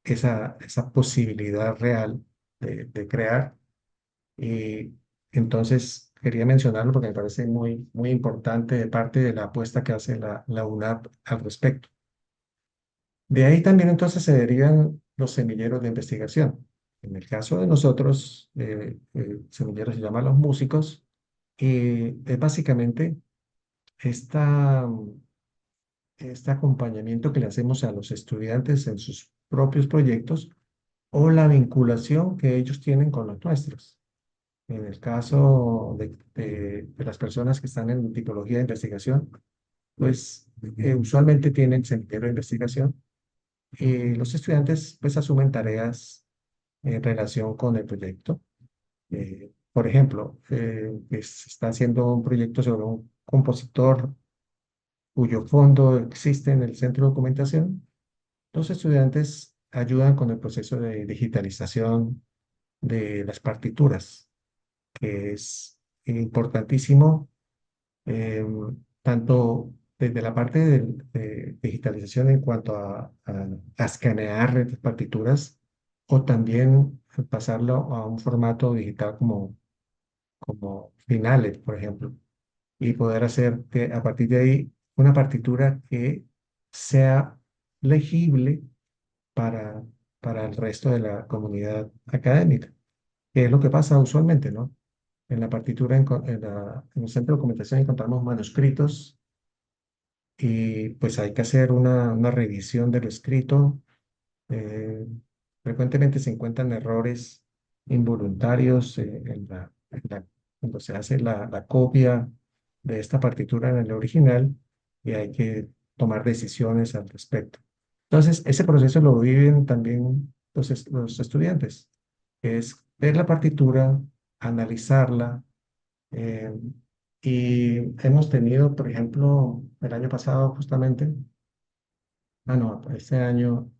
esa posibilidad real de crear. Y entonces quería mencionarlo porque me parece muy importante de parte de la apuesta que hace la UNAP al respecto. De ahí también entonces se derivan los semilleros de investigación. En el caso de nosotros, el semillero se llama Los Músicos y es básicamente esta, este acompañamiento que le hacemos a los estudiantes en sus propios proyectos o la vinculación que ellos tienen con los nuestros. En el caso de las personas que están en tipología de investigación, pues usualmente tienen semillero de investigación y los estudiantes pues asumen tareas en relación con el proyecto. Por ejemplo, se está haciendo un proyecto sobre un compositor cuyo fondo existe en el centro de documentación. Los estudiantes ayudan con el proceso de digitalización de las partituras, que es importantísimo, eh, tanto desde la parte de digitalización en cuanto a escanear las partituras o también pasarlo a un formato digital como Finale, por ejemplo, y poder hacer que a partir de ahí una partitura que sea legible para, para el resto de la comunidad académica, que es lo que pasa usualmente, ¿no? En la partitura, en el centro de documentación encontramos manuscritos y pues hay que hacer una revisión de lo escrito. eh, Frecuentemente se encuentran errores involuntarios cuando se hace la copia de esta partitura en el original y hay que tomar decisiones al respecto. Entonces, ese proceso lo viven también los estudiantes, que es ver la partitura, analizarla, eh, y hemos tenido, por ejemplo, el año pasado justamente, no, este año,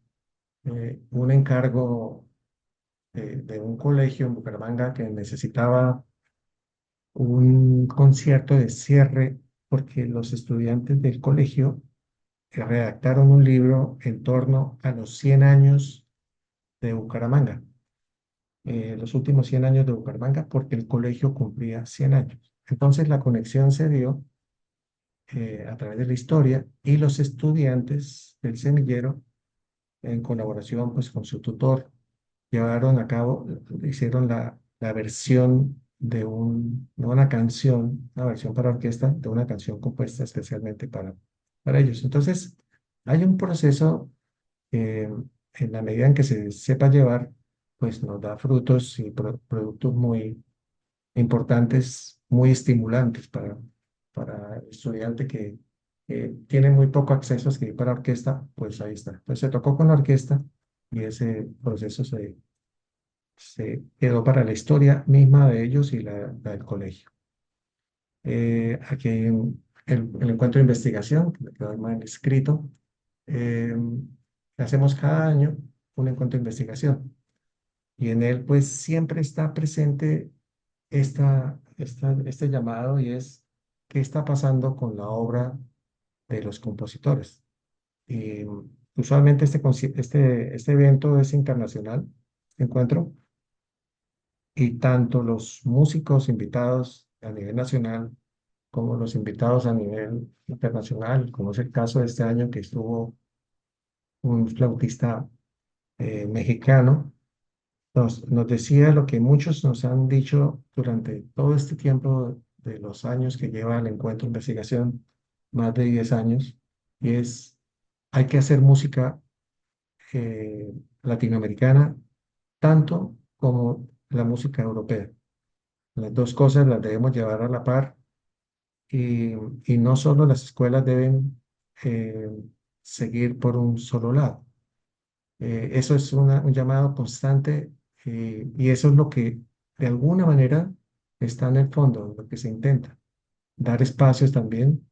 un encargo de un colegio en Bucaramanga que necesitaba un concierto de cierre porque los estudiantes del colegio redactaron un libro en torno a los 100 años de Bucaramanga, los últimos 100 años de Bucaramanga, porque el colegio cumplía 100 años. Entonces la conexión se dio a través de la historia y los estudiantes del semillero, en colaboración pues, con su tutor, llevaron a cabo, hicieron la versión de una canción, una versión para orquesta de una canción compuesta especialmente para ellos. Entonces, hay un proceso que en la medida en que se sepa llevar, pues nos da frutos y productos muy importantes, muy estimulantes para el estudiante que tiene muy poco acceso a escribir para orquesta, pues ahí está. Entonces se tocó con la orquesta y ese proceso se quedó para la historia misma de ellos y la del colegio. Aquí hay el encuentro de investigación, que me quedó mal escrito. Eh, Hacemos cada año un encuentro de investigación y en él pues siempre está presente este llamado y es qué está pasando con la obra de los compositores. Y usualmente este evento es internacional, este encuentro, y tanto los músicos invitados a nivel nacional como los invitados a nivel internacional, como es el caso de este año que estuvo un flautista mexicano, nos decía lo que muchos nos han dicho durante todo este tiempo de los años que lleva el encuentro de investigación, más de 10 años, y es, hay que hacer música eh, latinoamericana tanto como la música europea. Las dos cosas las debemos llevar a la par y, y no solo las escuelas deben eh, seguir por un solo lado. Eso es un llamado constante y eso es lo que de alguna manera está en el fondo, lo que se intenta. dar espacios también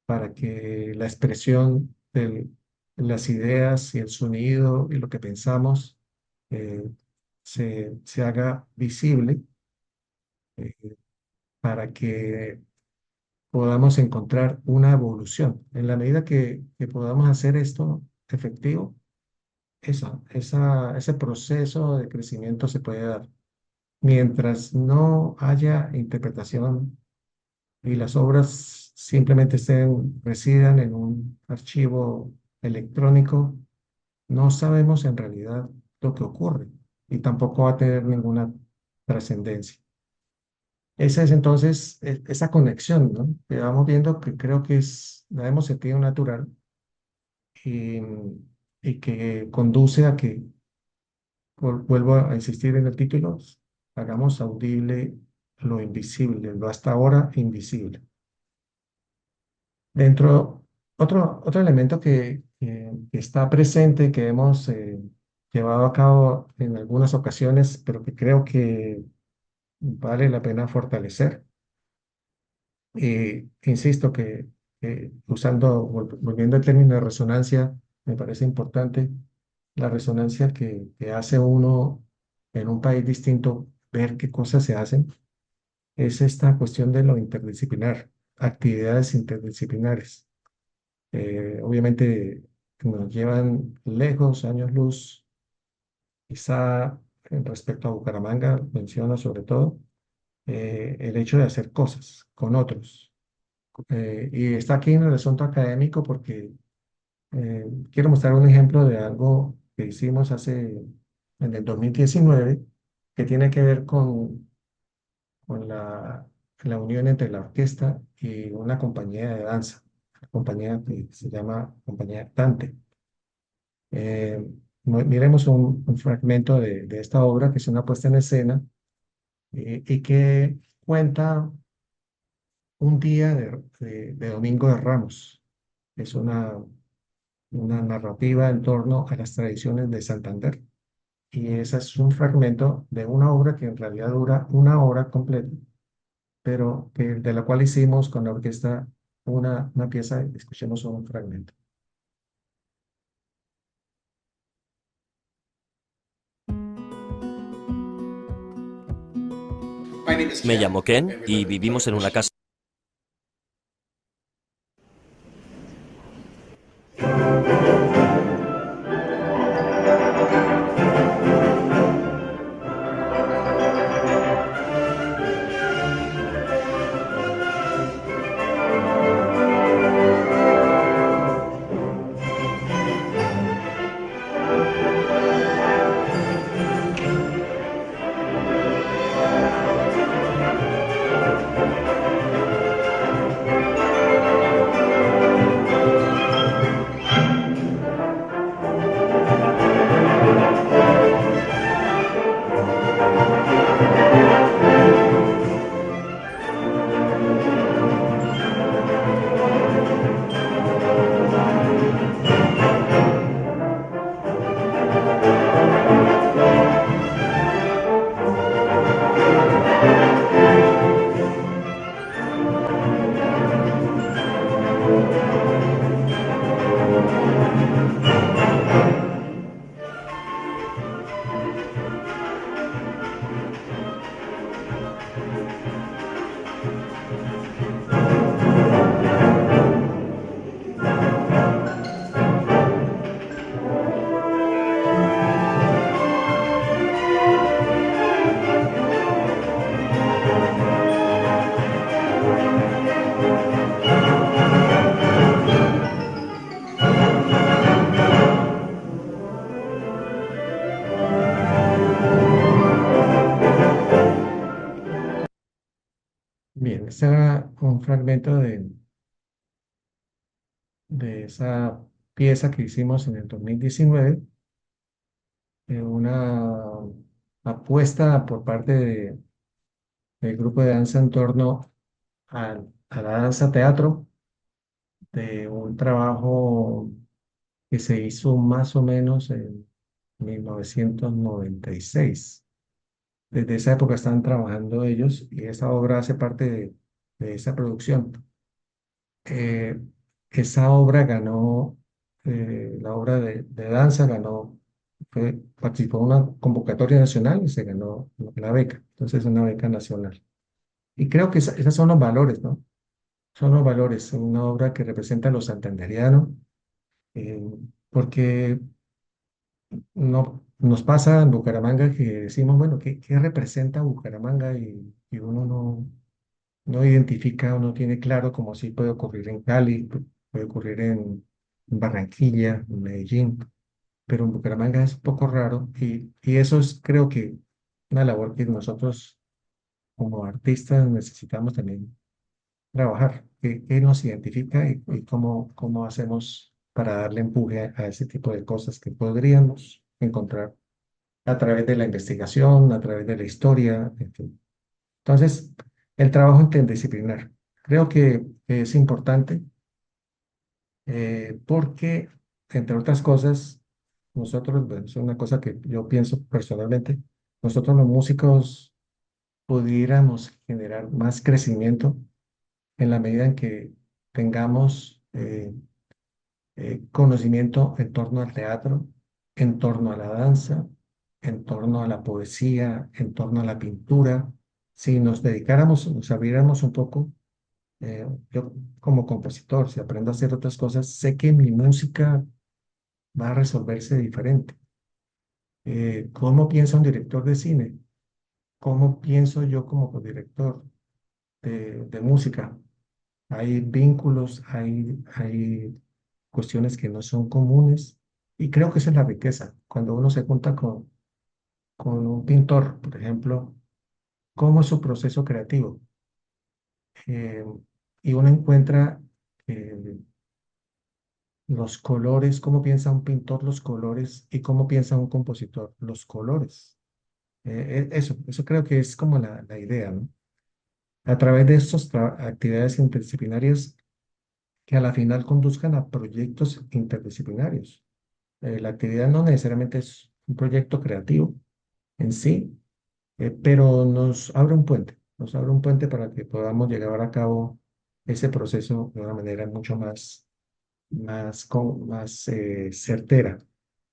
para que la expresión de las ideas y el sonido y lo que pensamos eh, se haga visible, eh, para que podamos encontrar una evolución. En la medida que podamos hacer esto efectivo, ese proceso de crecimiento se puede dar. Mientras no haya interpretación y las obras simplemente residan en un archivo electrónico, no sabemos en realidad lo que ocurre y tampoco va a tener ninguna trascendencia. Esa es entonces esa conexión, ¿no? Que vamos viendo que creo que la hemos sentido natural y, y que conduce a que, vuelvo a insistir en el título, hagamos audible lo invisible, lo hasta ahora invisible. Dentro, otro elemento que está presente, que hemos llevado a cabo en algunas ocasiones, pero que creo que vale la pena fortalecer. Y insisto que volviendo al término de resonancia, me parece importante la resonancia que hace uno en un país distinto, ver qué cosas se hacen, es esta cuestión de lo interdisciplinar, actividades interdisciplinares. Obviamente nos llevan lejos, años luz, quizá respecto a Bucaramanga, menciono sobre todo el hecho de hacer cosas con otros. Y está aquí en el asunto académico porque quiero mostrar un ejemplo de algo que hicimos en el 2019 que tiene que ver con la unión entre la orquesta y una compañía de danza, una compañía que se llama Compañía Dante. Eh, Miremos un fragmento de esta obra que es una puesta en escena y que cuenta un día de Domingo de Ramos. Es una narrativa en torno a las tradiciones de Santander. Y ese es un fragmento de una obra que en realidad dura una hora completa, pero de la cual hicimos con la orquesta una pieza, escuchemos un fragmento. Me llamo Ken y vivimos en una casa. Bien, este era un fragmento de esa pieza que hicimos en el 2019, una apuesta por parte del grupo de danza en torno a la danza teatro, de un trabajo que se hizo más o menos en 1996. Desde esa época están trabajando ellos y esa obra hace parte de esa producción. Eh, Esa obra ganó, la obra de danza ganó, participó en una convocatoria nacional y se ganó la beca. Entonces, una beca nacional. Y creo que esos son los valores, ¿no? Son los valores, una obra que representa a lo santanderiano, eh, porque no, nos pasa en Bucaramanga que decimos, bueno, ¿qué representa Bucaramanga? Y uno no identifica o no tiene claro, como sí puede ocurrir en Cali, puede ocurrir en Barranquilla, en Medellín, pero en Bucaramanga es un poco raro y eso es, creo que, una labor que nosotros como artistas necesitamos también trabajar, qué nos identifica y cómo hacemos para darle empuje a ese tipo de cosas que podríamos encontrar a través de la investigación, a través de la historia, en fin. Entonces, el trabajo interdisciplinar. Creo que es importante porque, entre otras cosas, nosotros, bueno, es una cosa que yo pienso personalmente, nosotros los músicos pudiéramos generar más crecimiento en la medida en que tengamos conocimiento en torno al teatro, en torno a la danza, en torno a la poesía, en torno a la pintura. Si nos dedicáramos, nos abriéramos un poco, yo como compositor, si aprendo a hacer otras cosas, sé que mi música va a resolverse diferente. ¿Cómo piensa un director de cine? ¿Cómo pienso yo como director de música? Hay vínculos, hay cuestiones que no son comunes y creo que esa es la riqueza. Cuando uno se junta con un pintor, por ejemplo, ¿cómo es su proceso creativo? Eh, y uno encuentra los colores, cómo piensa un pintor los colores y cómo piensa un compositor los colores. Eso creo que es como la idea, ¿no? A través de estas actividades interdisciplinarias que a la final conduzcan a proyectos interdisciplinarios. La actividad no necesariamente es un proyecto creativo en sí, pero nos abre un puente para que podamos llevar a cabo ese proceso de una manera mucho más certera.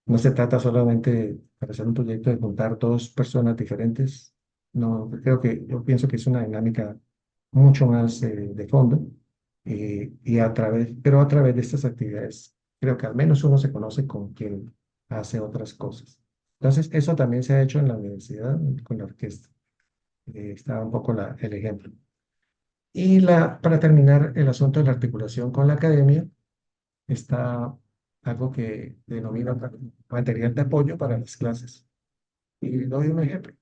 No se trata solamente para hacer un proyecto de juntar dos personas diferentes. No, yo pienso que es una dinámica mucho más de fondo pero a través de estas actividades, creo que al menos uno se conoce con quien hace otras cosas. Entonces, eso también se ha hecho en la universidad con la orquesta. Está un poco el ejemplo. Para terminar, el asunto de la articulación con la academia, está algo que denomina material de apoyo para las clases. Y doy un ejemplo.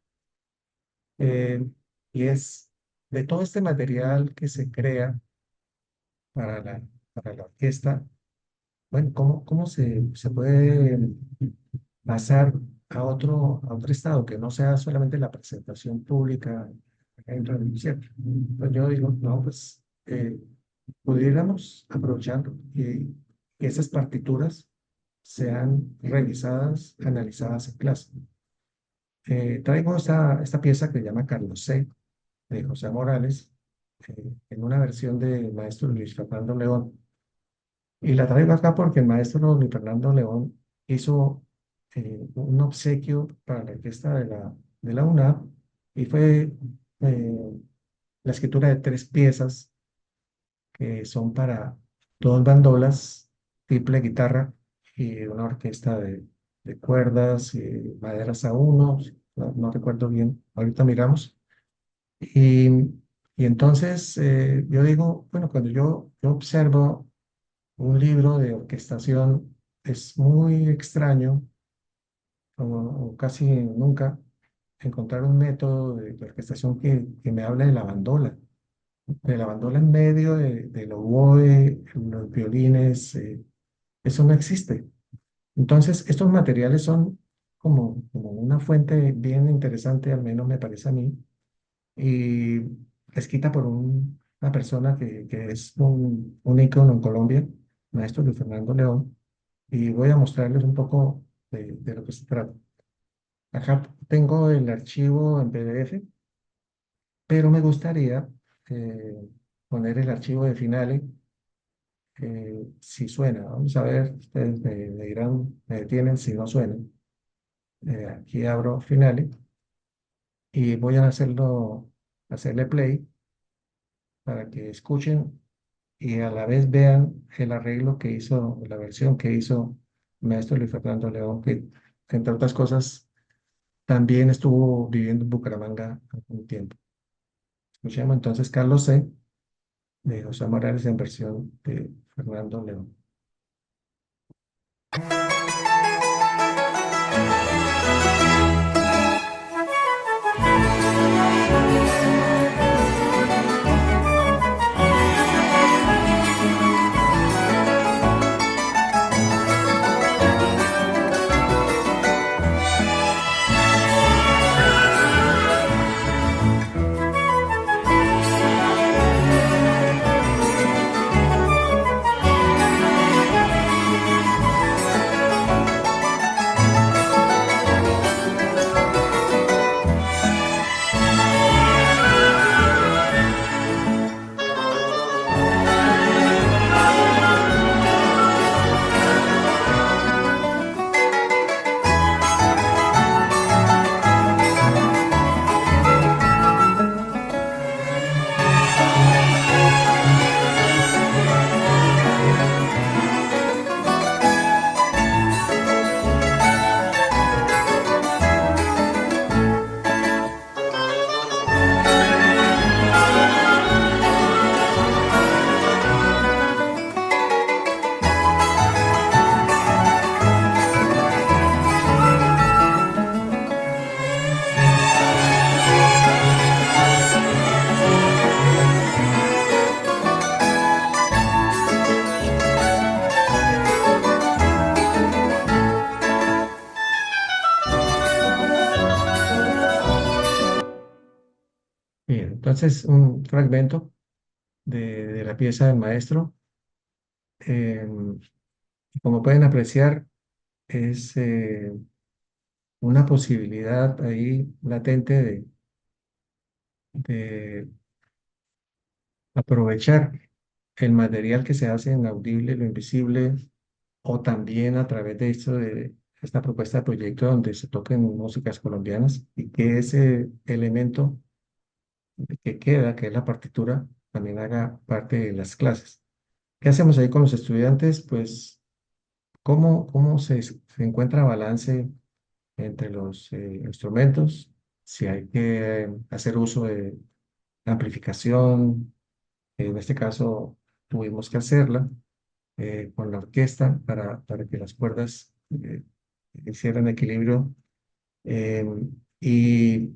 Eh, y es de todo este material que se crea para para la orquesta, bueno, ¿cómo se puede pasar a otro estado que no sea solamente la presentación pública dentro del concierto? Pues yo digo, no, pues pudiéramos aprovechar que esas partituras sean revisadas, analizadas en clase. Traigo esta pieza que se llama Carlos C. de José Morales, en una versión del maestro Luis Fernando León. Y la traigo acá porque el maestro Luis Fernando León hizo un obsequio para la orquesta de la UNAM y fue eh, la escritura de tres piezas que son para dos bandolas, triple guitarra y una orquesta de cuerdas, maderas a uno, no recuerdo bien, ahorita miramos. Y, y entonces yo digo, bueno, cuando yo observo un libro de orquestación, es muy extraño, o casi nunca, encontrar un método de orquestación que me hable de la bandola en medio, del oboe, los violines, eso no existe. Entonces, estos materiales son como una fuente bien interesante, al menos me parece a mí, y escrita por una persona que es un ícono en Colombia, maestro Luis Fernando León, y voy a mostrarles un poco de lo que se trata. Acá tengo el archivo en PDF, pero me gustaría eh, poner el archivo de Finale, si suena. Vamos a ver, ustedes me dirán, me detienen si no suena. Aquí abro Finale y voy a hacerle play para que escuchen y a la vez vean el arreglo que hizo, la versión que hizo el maestro Luis Fernando León, que entre otras cosas también estuvo viviendo en Bucaramanga un tiempo. Escuchemos entonces Carlos C. de José Morales en versión de Fernando León. Bien, entonces un fragmento de la pieza del maestro. Eh, Como pueden apreciar, es una posibilidad ahí latente de aprovechar el material que se hace en Audible, lo invisible, o también a través de esto de esta propuesta de proyecto donde se toquen músicas colombianas y que ese elemento que queda, que es la partitura, también haga parte de las clases. ¿Qué hacemos ahí con los estudiantes? Pues, ¿cómo se encuentra balance entre los instrumentos? Si hay que hacer uso de amplificación, en este caso tuvimos que hacerla con la orquesta para que las cuerdas hicieran equilibrio eh, y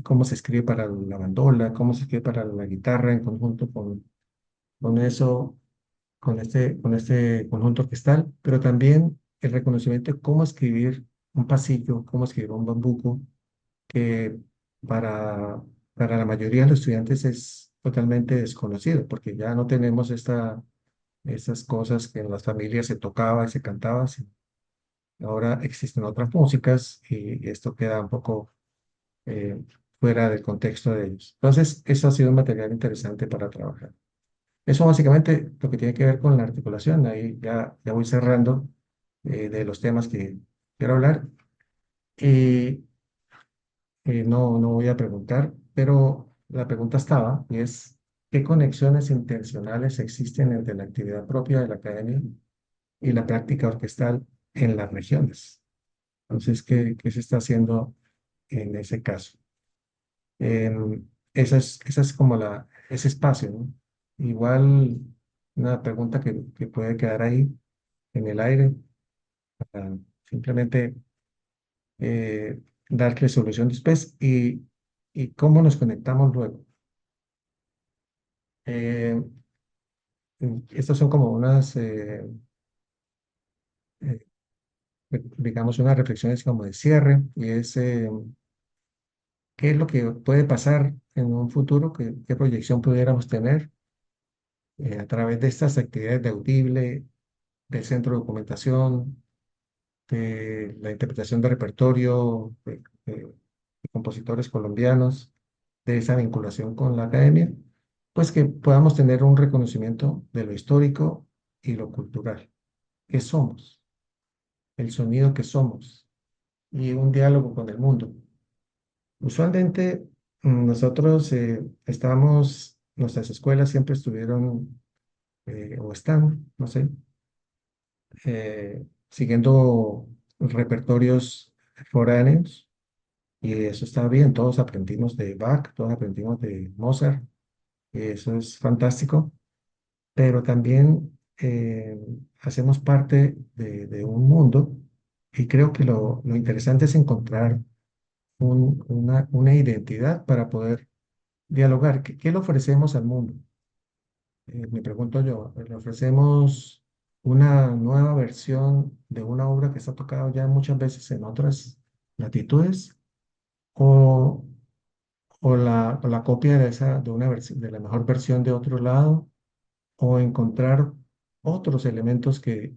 cómo se escribe para la bandola, cómo se escribe para la guitarra en conjunto con eso, con este conjunto orquestal, pero también el reconocimiento de cómo escribir un pasillo, cómo escribir un bambuco, que para, para la mayoría de los estudiantes es totalmente desconocido, porque ya no tenemos estas cosas que en las familias se tocaba y se cantaba, ahora existen otras músicas y esto queda un poco eh, fuera del contexto de ellos. Entonces, eso ha sido un material interesante para trabajar. Eso básicamente lo que tiene que ver con la articulación. Ahí ya voy cerrando de los temas que quiero hablar. Y no voy a preguntar, pero la pregunta estaba y es, ¿qué conexiones intencionales existen entre la actividad propia de la academia y la práctica orquestal en las regiones? Entonces, ¿qué se está haciendo en ese caso? Esa es como ese espacio, ¿no? Igual una pregunta que puede quedar ahí en el aire, para simplemente darle solución después y cómo nos conectamos luego. Eh, Estas son como eh, digamos, unas reflexiones como de cierre y es qué es lo que puede pasar en un futuro, qué proyección pudiéramos tener a través de estas actividades de Audible, del centro de documentación, de la interpretación de repertorio de compositores colombianos, de esa vinculación con la academia. pues que podamos tener un reconocimiento de lo histórico y lo cultural, que somos, el sonido que somos y un diálogo con el mundo. Usualmente nosotros nuestras escuelas siempre estuvieron o están, no sé, siguiendo repertorios foráneos y eso está bien, todos aprendimos de Bach, todos aprendimos de Mozart y eso es fantástico, pero también hacemos parte de un mundo y creo que lo interesante es encontrar una identidad para poder dialogar. ¿Qué le ofrecemos al mundo? Me pregunto yo, ¿le ofrecemos una nueva versión de una obra que está tocada ya muchas veces en otras latitudes? ¿O, o la copia de una versión, de la mejor versión de otro lado? ¿O encontrar otros elementos que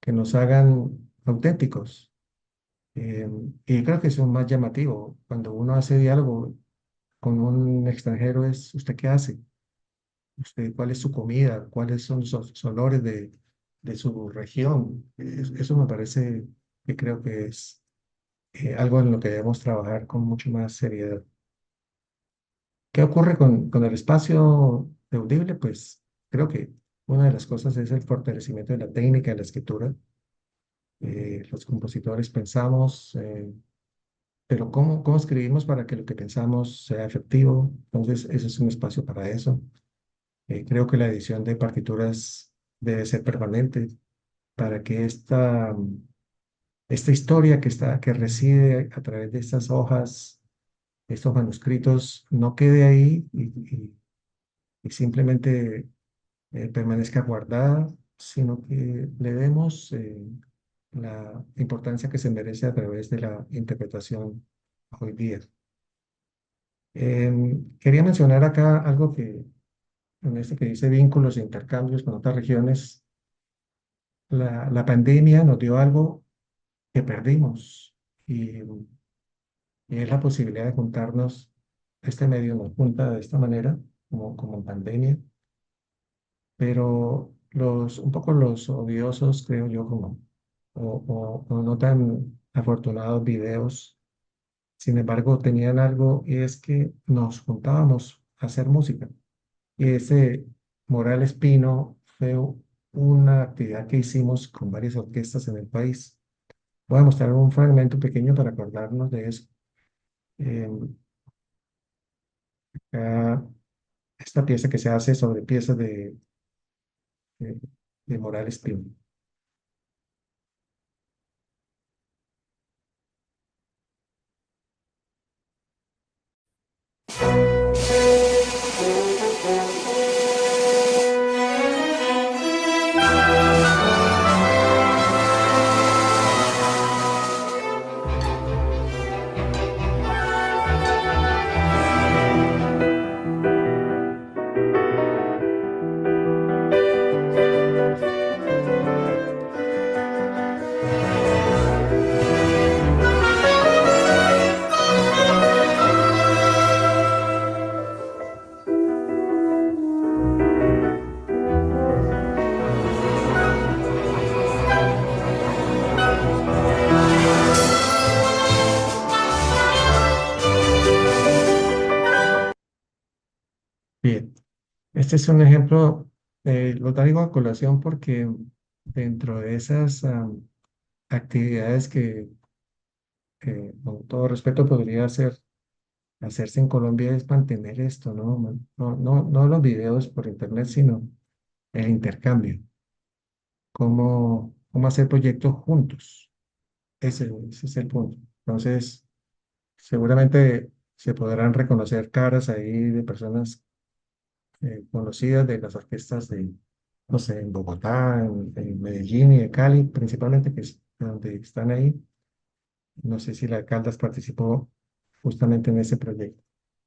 nos hagan auténticos? Y creo que eso es más llamativo. Cuando uno hace diálogo con un extranjero es, ¿usted qué hace? ¿Usted cuál es su comida? ¿Cuáles son sus olores de su región? Eso me parece que creo que es algo en lo que debemos trabajar con mucho más seriedad. ¿Qué ocurre con el espacio de Audible? Pues creo que una de las cosas es el fortalecimiento de la técnica de la escritura. Los compositores pensamos, pero ¿cómo escribimos para que lo que pensamos sea efectivo? Entonces, ese es un espacio para eso. Creo que la edición de partituras debe ser permanente para que esta historia que reside a través de estas hojas, estos manuscritos, no quede ahí y simplemente permanezca guardada, sino que le demos la importancia que se merece a través de la interpretación hoy día. Quería mencionar acá algo en este que dice vínculos e intercambios con otras regiones. La pandemia nos dio algo que perdimos y es la posibilidad de juntarnos. Este medio nos junta de esta manera, como en pandemia, pero un poco los odiosos, creo yo, o no tan afortunados videos, sin embargo, tenían algo y es que nos juntábamos a hacer música. Y ese Morales Pino fue una actividad que hicimos con varias orquestas en el país. Voy a mostrar un fragmento pequeño para acordarnos de eso. Eh, acá, esta pieza que se hace sobre piezas de, de Morales Pino. Bien, este es un ejemplo, lo traigo a colación porque dentro de esas actividades que, con todo respeto, podría hacerse en Colombia es mantener esto, ¿no? No los videos por internet, sino el intercambio, cómo hacer proyectos juntos. Ese es el punto. Entonces, seguramente se podrán reconocer caras ahí de personas conocidas de las orquestas de, no sé, en Bogotá, en Medellín y de Cali, principalmente, que es donde están ahí. No sé si la Caldas participó justamente en ese proyecto.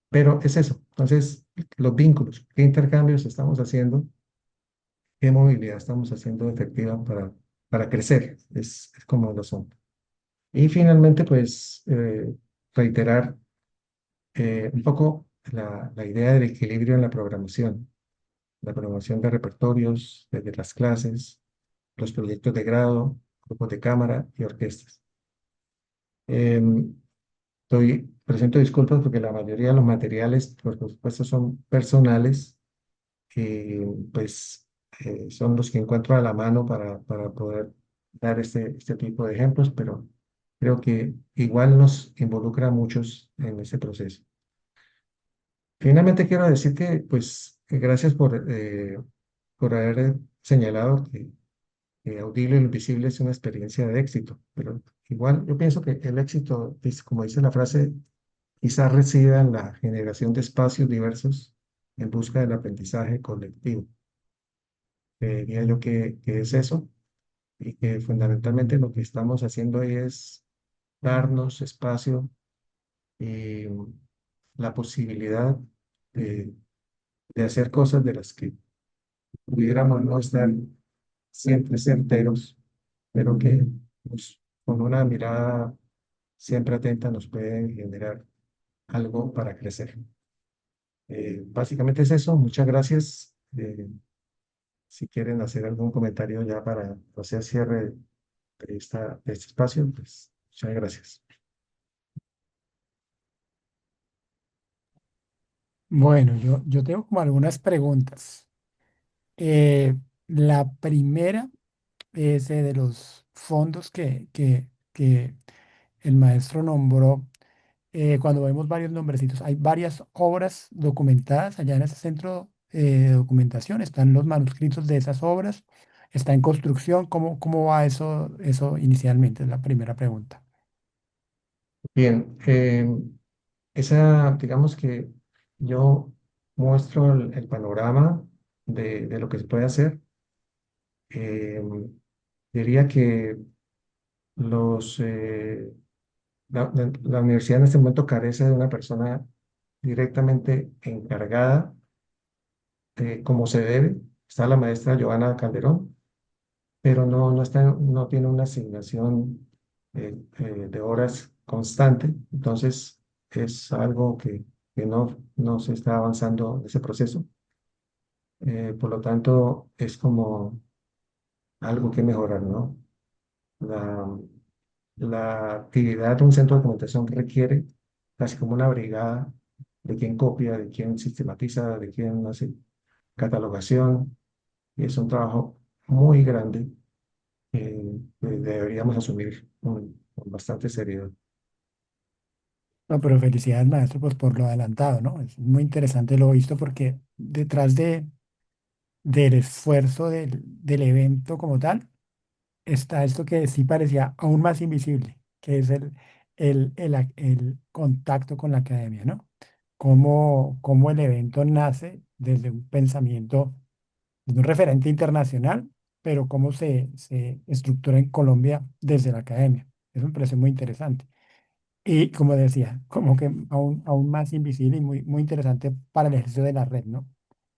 Pero es eso. Entonces, los vínculos, qué intercambios estamos haciendo, qué movilidad estamos haciendo efectiva para crecer, es como el asunto. Y finalmente, pues, reiterar un poco la idea del equilibrio en la programación de repertorios, desde las clases, los proyectos de grado, grupos de cámara y orquestas. Em, presento disculpas porque la mayoría de los materiales, por supuesto, son personales y pues son los que encuentro a la mano para poder dar este tipo de ejemplos, pero creo que igual nos involucra a muchos en ese proceso. Finalmente quiero decir que pues que gracias por haber señalado que Audible lo Invisible es una experiencia de éxito, pero igual yo pienso que el éxito, como dice la frase, quizás resida en la generación de espacios diversos en busca del aprendizaje colectivo. Diría yo que es eso y que fundamentalmente lo que estamos haciendo ahí es darnos espacio y la posibilidad de, de hacer cosas de las que pudiéramos no estar siempre certeros, pero que pues, con una mirada siempre atenta nos pueden generar algo para crecer. Básicamente es eso. Muchas gracias. Si quieren hacer algún comentario ya para hacer cierre de este espacio, pues muchas gracias. Bueno, yo tengo como algunas preguntas. Eh, la primera es de los fondos que el maestro nombró. Cuando vemos varios nombrecitos, hay varias obras documentadas allá en ese centro de documentación. Están los manuscritos de esas obras. Está en construcción. ¿Cómo va eso inicialmente? Es la primera pregunta. Bien, digamos que yo muestro el panorama de lo que se puede hacer. Eh, Diría que los, la universidad en este momento carece de una persona directamente encargada como se debe. Está la maestra Joana Calderón, pero no tiene una asignación de horas constante. Entonces, es algo que no se está avanzando en ese proceso. Por lo tanto, es como algo que mejorar, ¿no? La, la actividad de un centro de documentación requiere casi como una brigada de quien copia, de quien sistematiza, de quien hace catalogación, y es un trabajo muy grande que deberíamos asumir con bastante seriedad. No, pero felicidades, maestro, pues por lo adelantado, ¿no? Es muy interesante lo visto porque detrás del esfuerzo del evento como tal, está esto que sí parecía aún más invisible, que es el contacto con la academia, ¿no? Cómo el evento nace desde un pensamiento, desde un referente internacional, pero cómo se estructura en Colombia desde la academia. Eso me parece muy interesante. Y como decía, como que aún más invisible y muy interesante para el ejercicio de la red, ¿no?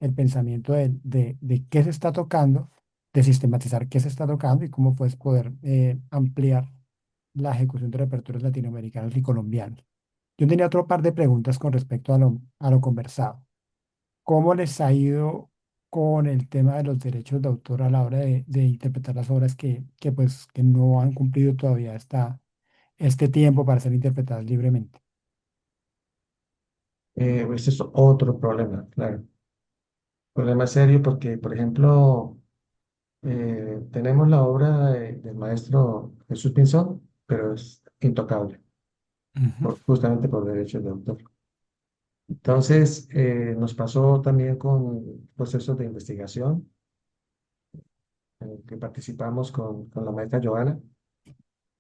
El pensamiento de qué se está tocando, de sistematizar qué se está tocando y cómo puedes poder ampliar la ejecución de repertorios latinoamericanos y colombianos. Yo tenía otro par de preguntas con respecto a lo conversado. ¿Cómo les ha ido con el tema de los derechos de autor a la hora de interpretar las obras que no han cumplido todavía este tiempo para ser interpretadas libremente? Ese es otro problema, claro. Problema serio porque, por ejemplo, tenemos la obra del maestro Jesús Pinzón, pero es intocable, Ujú. justamente por derechos de autor. Entonces, nos pasó también con procesos de investigación en el que participamos con la maestra Joana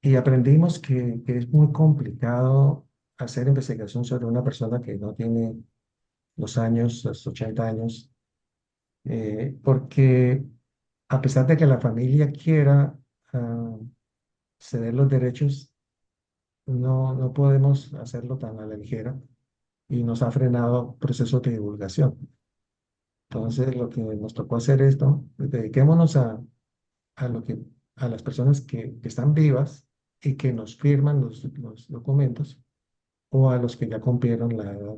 y aprendimos que es muy complicado hacer investigación sobre una persona que no tiene los 80 años, porque a pesar de que la familia quiera ceder los derechos, no podemos hacerlo tan a la ligera y nos ha frenado procesos de divulgación. Entonces, lo que nos tocó hacer es, ¿no? Dediquémonos a lo que, a las personas que están vivas y que nos firman los documentos, o a los que ya cumplieron la edad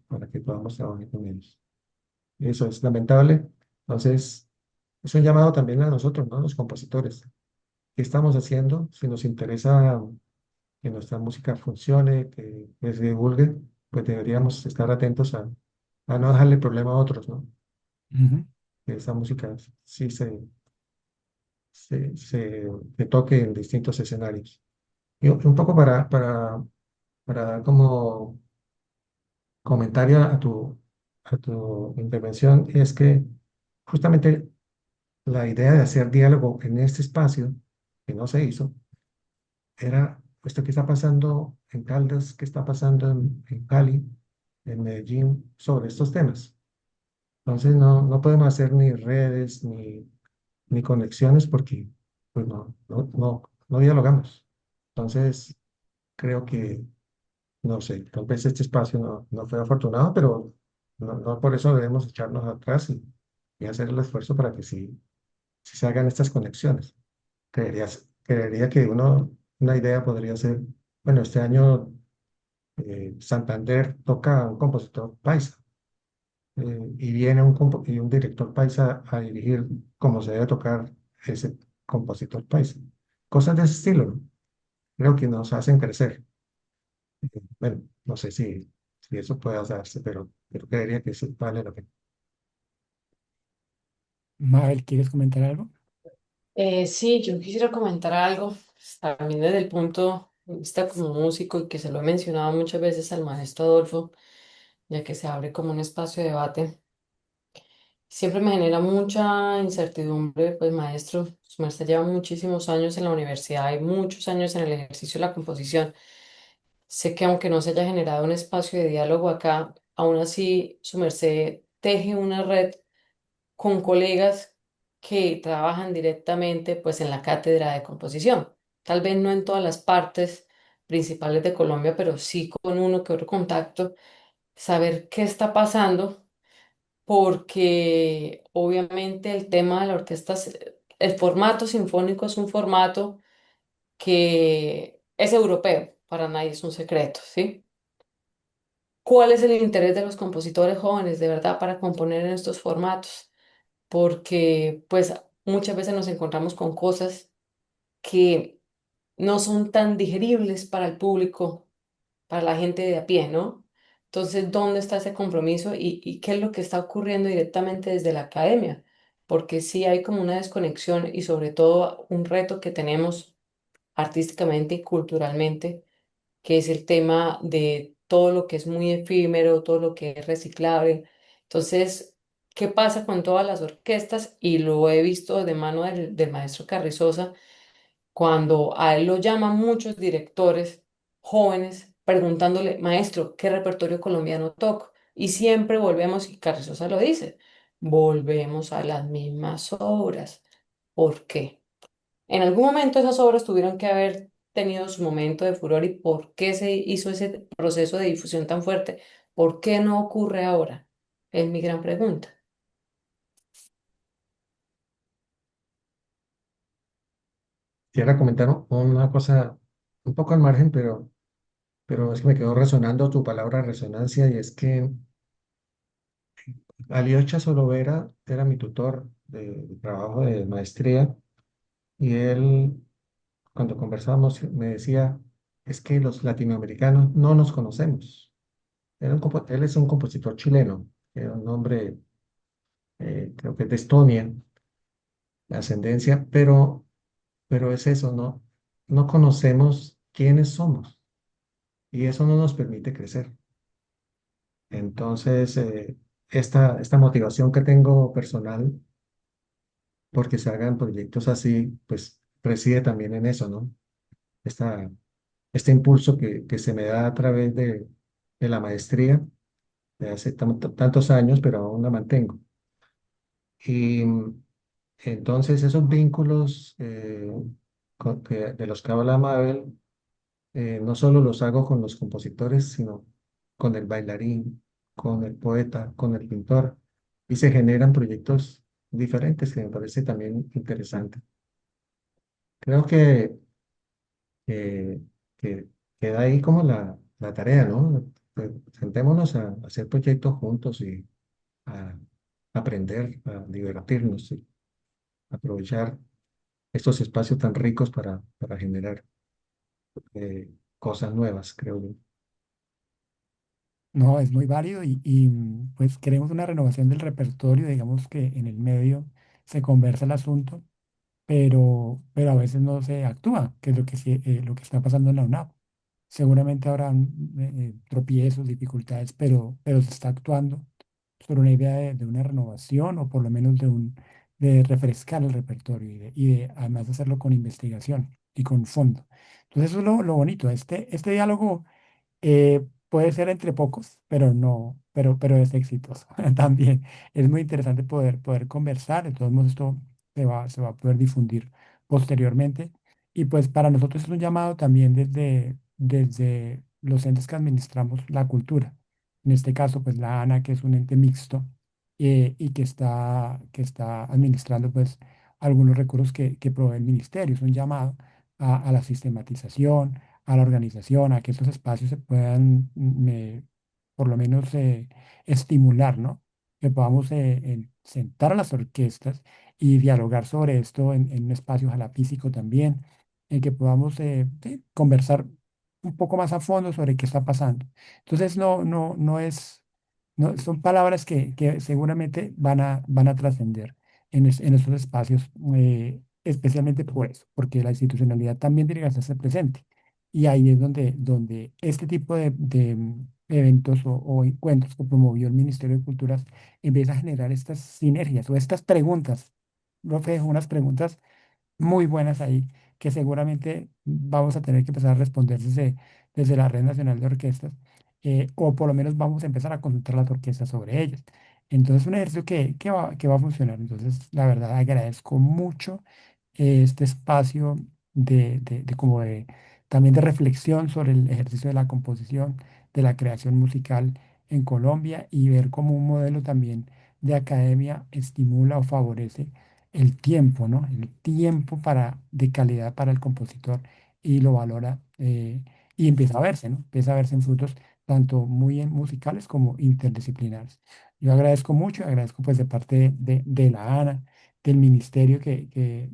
para que podamos trabajar con ellos. Eso es lamentable. Entonces, es un llamado también a nosotros, ¿no? Los compositores. ¿Qué estamos haciendo? Si nos interesa que nuestra música funcione, que se divulgue, pues deberíamos estar atentos a no dejarle problema a otros, ¿no? Ujú. Que esa música sí se toque en distintos escenarios. Y un poco para dar como comentario a tu intervención, es que justamente la idea de hacer diálogo en este espacio, que no se hizo, era esto que está pasando en Caldas, que está pasando en Cali, en Medellín, sobre estos temas. Entonces no podemos hacer ni redes ni conexiones porque pues no dialogamos. Entonces creo que, no sé, tal vez este espacio no fue afortunado, pero no por eso debemos echarnos atrás y hacer el esfuerzo para que sí se hagan estas conexiones. Creería que una idea podría ser, bueno, este año Santander toca a un compositor paisa y viene y un director paisa a dirigir como se debe tocar ese compositor paisa. Cosas de ese estilo, ¿no? Creo que nos hacen crecer. Bueno, no sé si eso puede hacerse, pero creería que sí vale la pena. Mabel, ¿quieres comentar algo? Sí, yo quisiera comentar algo, pues, también desde el punto de vista como músico y que se lo he mencionado muchas veces al maestro Adolfo, ya que se abre como un espacio de debate. Siempre me genera mucha incertidumbre, pues maestro, su merced lleva muchísimos años en la universidad y muchos años en el ejercicio de la composición. Sé que aunque no se haya generado un espacio de diálogo acá, aún así su merced teje una red con colegas que trabajan directamente pues en la cátedra de composición. Tal vez no en todas las partes principales de Colombia, pero sí con uno que otro contacto, saber qué está pasando, porque obviamente el tema de la orquesta, el formato sinfónico es un formato que es europeo, para nadie es un secreto, ¿sí? ¿Cuál es el interés de los compositores jóvenes de verdad para componer en estos formatos? Porque pues muchas veces nos encontramos con cosas que no son tan digeribles para el público, para la gente de a pie, ¿no? Entonces, ¿dónde está ese compromiso y qué es lo que está ocurriendo directamente desde la academia? Porque sí hay como una desconexión y sobre todo un reto que tenemos artísticamente y culturalmente, que es el tema de todo lo que es muy efímero, todo lo que es reciclable. Entonces, ¿qué pasa con todas las orquestas? Y lo he visto de mano del maestro Carrizosa, cuando a él lo llaman muchos directores jóvenes preguntándole, maestro, ¿qué repertorio colombiano toco? Y siempre volvemos, y Carrizosa lo dice, volvemos a las mismas obras. ¿Por qué? En algún momento esas obras tuvieron que haber tenido su momento de furor y ¿por qué se hizo ese proceso de difusión tan fuerte? ¿Por qué no ocurre ahora? Es mi gran pregunta. Quisiera comentar una cosa un poco al margen, pero es que me quedó resonando tu palabra resonancia y es que Aliocha Solovera era mi tutor de trabajo de maestría y él, cuando conversábamos, me decía, es que los latinoamericanos no nos conocemos. Él es un compositor chileno, era un hombre, creo que es de Estonia, de ascendencia, pero es eso, ¿no? No conocemos quiénes somos y eso no nos permite crecer. Entonces, esta motivación que tengo personal porque se hagan proyectos así, pues reside también en eso, ¿no? Esta, este impulso que se me da a través de la maestría de hace tantos años, pero aún la mantengo. Y entonces esos vínculos de los que habla Mabel, no solo los hago con los compositores, sino con el bailarín, con el poeta, con el pintor, y se generan proyectos diferentes que me parece también interesante. Creo que, que queda ahí como la tarea, ¿no? Sentémonos a hacer proyectos juntos y a aprender, a divertirnos, y aprovechar estos espacios tan ricos para generar cosas nuevas, creo yo. No, es muy válido pues queremos una renovación del repertorio, digamos que en el medio se conversa el asunto, pero a veces no se actúa, que es lo que, lo que está pasando en la UNAP. Seguramente habrán tropiezos, dificultades, pero se está actuando sobre una idea de una renovación o por lo menos de refrescar el repertorio además de hacerlo con investigación y con fondo. Entonces eso es lo bonito. Este diálogo puede ser entre pocos, pero no, pero es exitoso también. Es muy interesante poder conversar. De todos modos, esto se va a poder difundir posteriormente. Y pues para nosotros es un llamado también desde los entes que administramos la cultura. En este caso, pues la ANA, que es un ente mixto y que está administrando pues algunos recursos que provee el ministerio. Es un llamado a la sistematización, a la organización, a que estos espacios se puedan por lo menos estimular, ¿no? Que podamos sentar a las orquestas y dialogar sobre esto en un espacio ojalá físico también, en que podamos sí, conversar un poco más a fondo sobre qué está pasando. Entonces, no es, no, son palabras que seguramente van a trascender en estos espacios, especialmente por eso, porque la institucionalidad también tiene que hacerse presente. Y ahí es donde este tipo de eventos o encuentros que promovió el Ministerio de Culturas empieza a generar estas sinergias o estas preguntas. Profe, unas preguntas muy buenas ahí que seguramente vamos a tener que empezar a responder desde la Red Nacional de Orquestas, o por lo menos vamos a empezar a consultar las orquestas sobre ellas. Entonces, un ejercicio que va a funcionar. Entonces, la verdad, agradezco mucho este espacio como también de reflexión sobre el ejercicio de la composición, de la creación musical en Colombia y ver cómo un modelo también de academia estimula o favorece el tiempo, ¿no? El tiempo de calidad para el compositor y lo valora y empieza a verse, ¿no? Empieza a verse en frutos tanto muy musicales como interdisciplinares. Yo agradezco mucho, agradezco pues de parte de la ANA, del ministerio que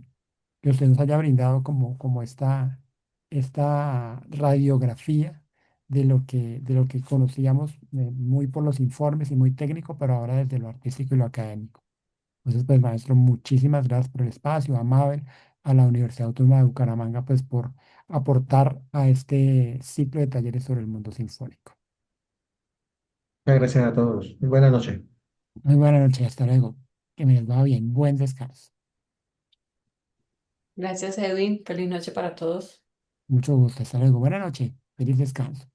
usted nos haya brindado como esta radiografía de lo que conocíamos muy por los informes y muy técnico, pero ahora desde lo artístico y lo académico. Entonces, pues maestro, muchísimas gracias por el espacio, a Mabel, a la Universidad Autónoma de Bucaramanga, pues por aportar a este ciclo de talleres sobre el mundo sinfónico. Muchas gracias a todos. Muy buena noche. Muy buena noche, hasta luego. Que me les va bien. Buen descanso. Gracias, Edwin. Feliz noche para todos. Mucho gusto, hasta luego. Buena noche. Feliz descanso.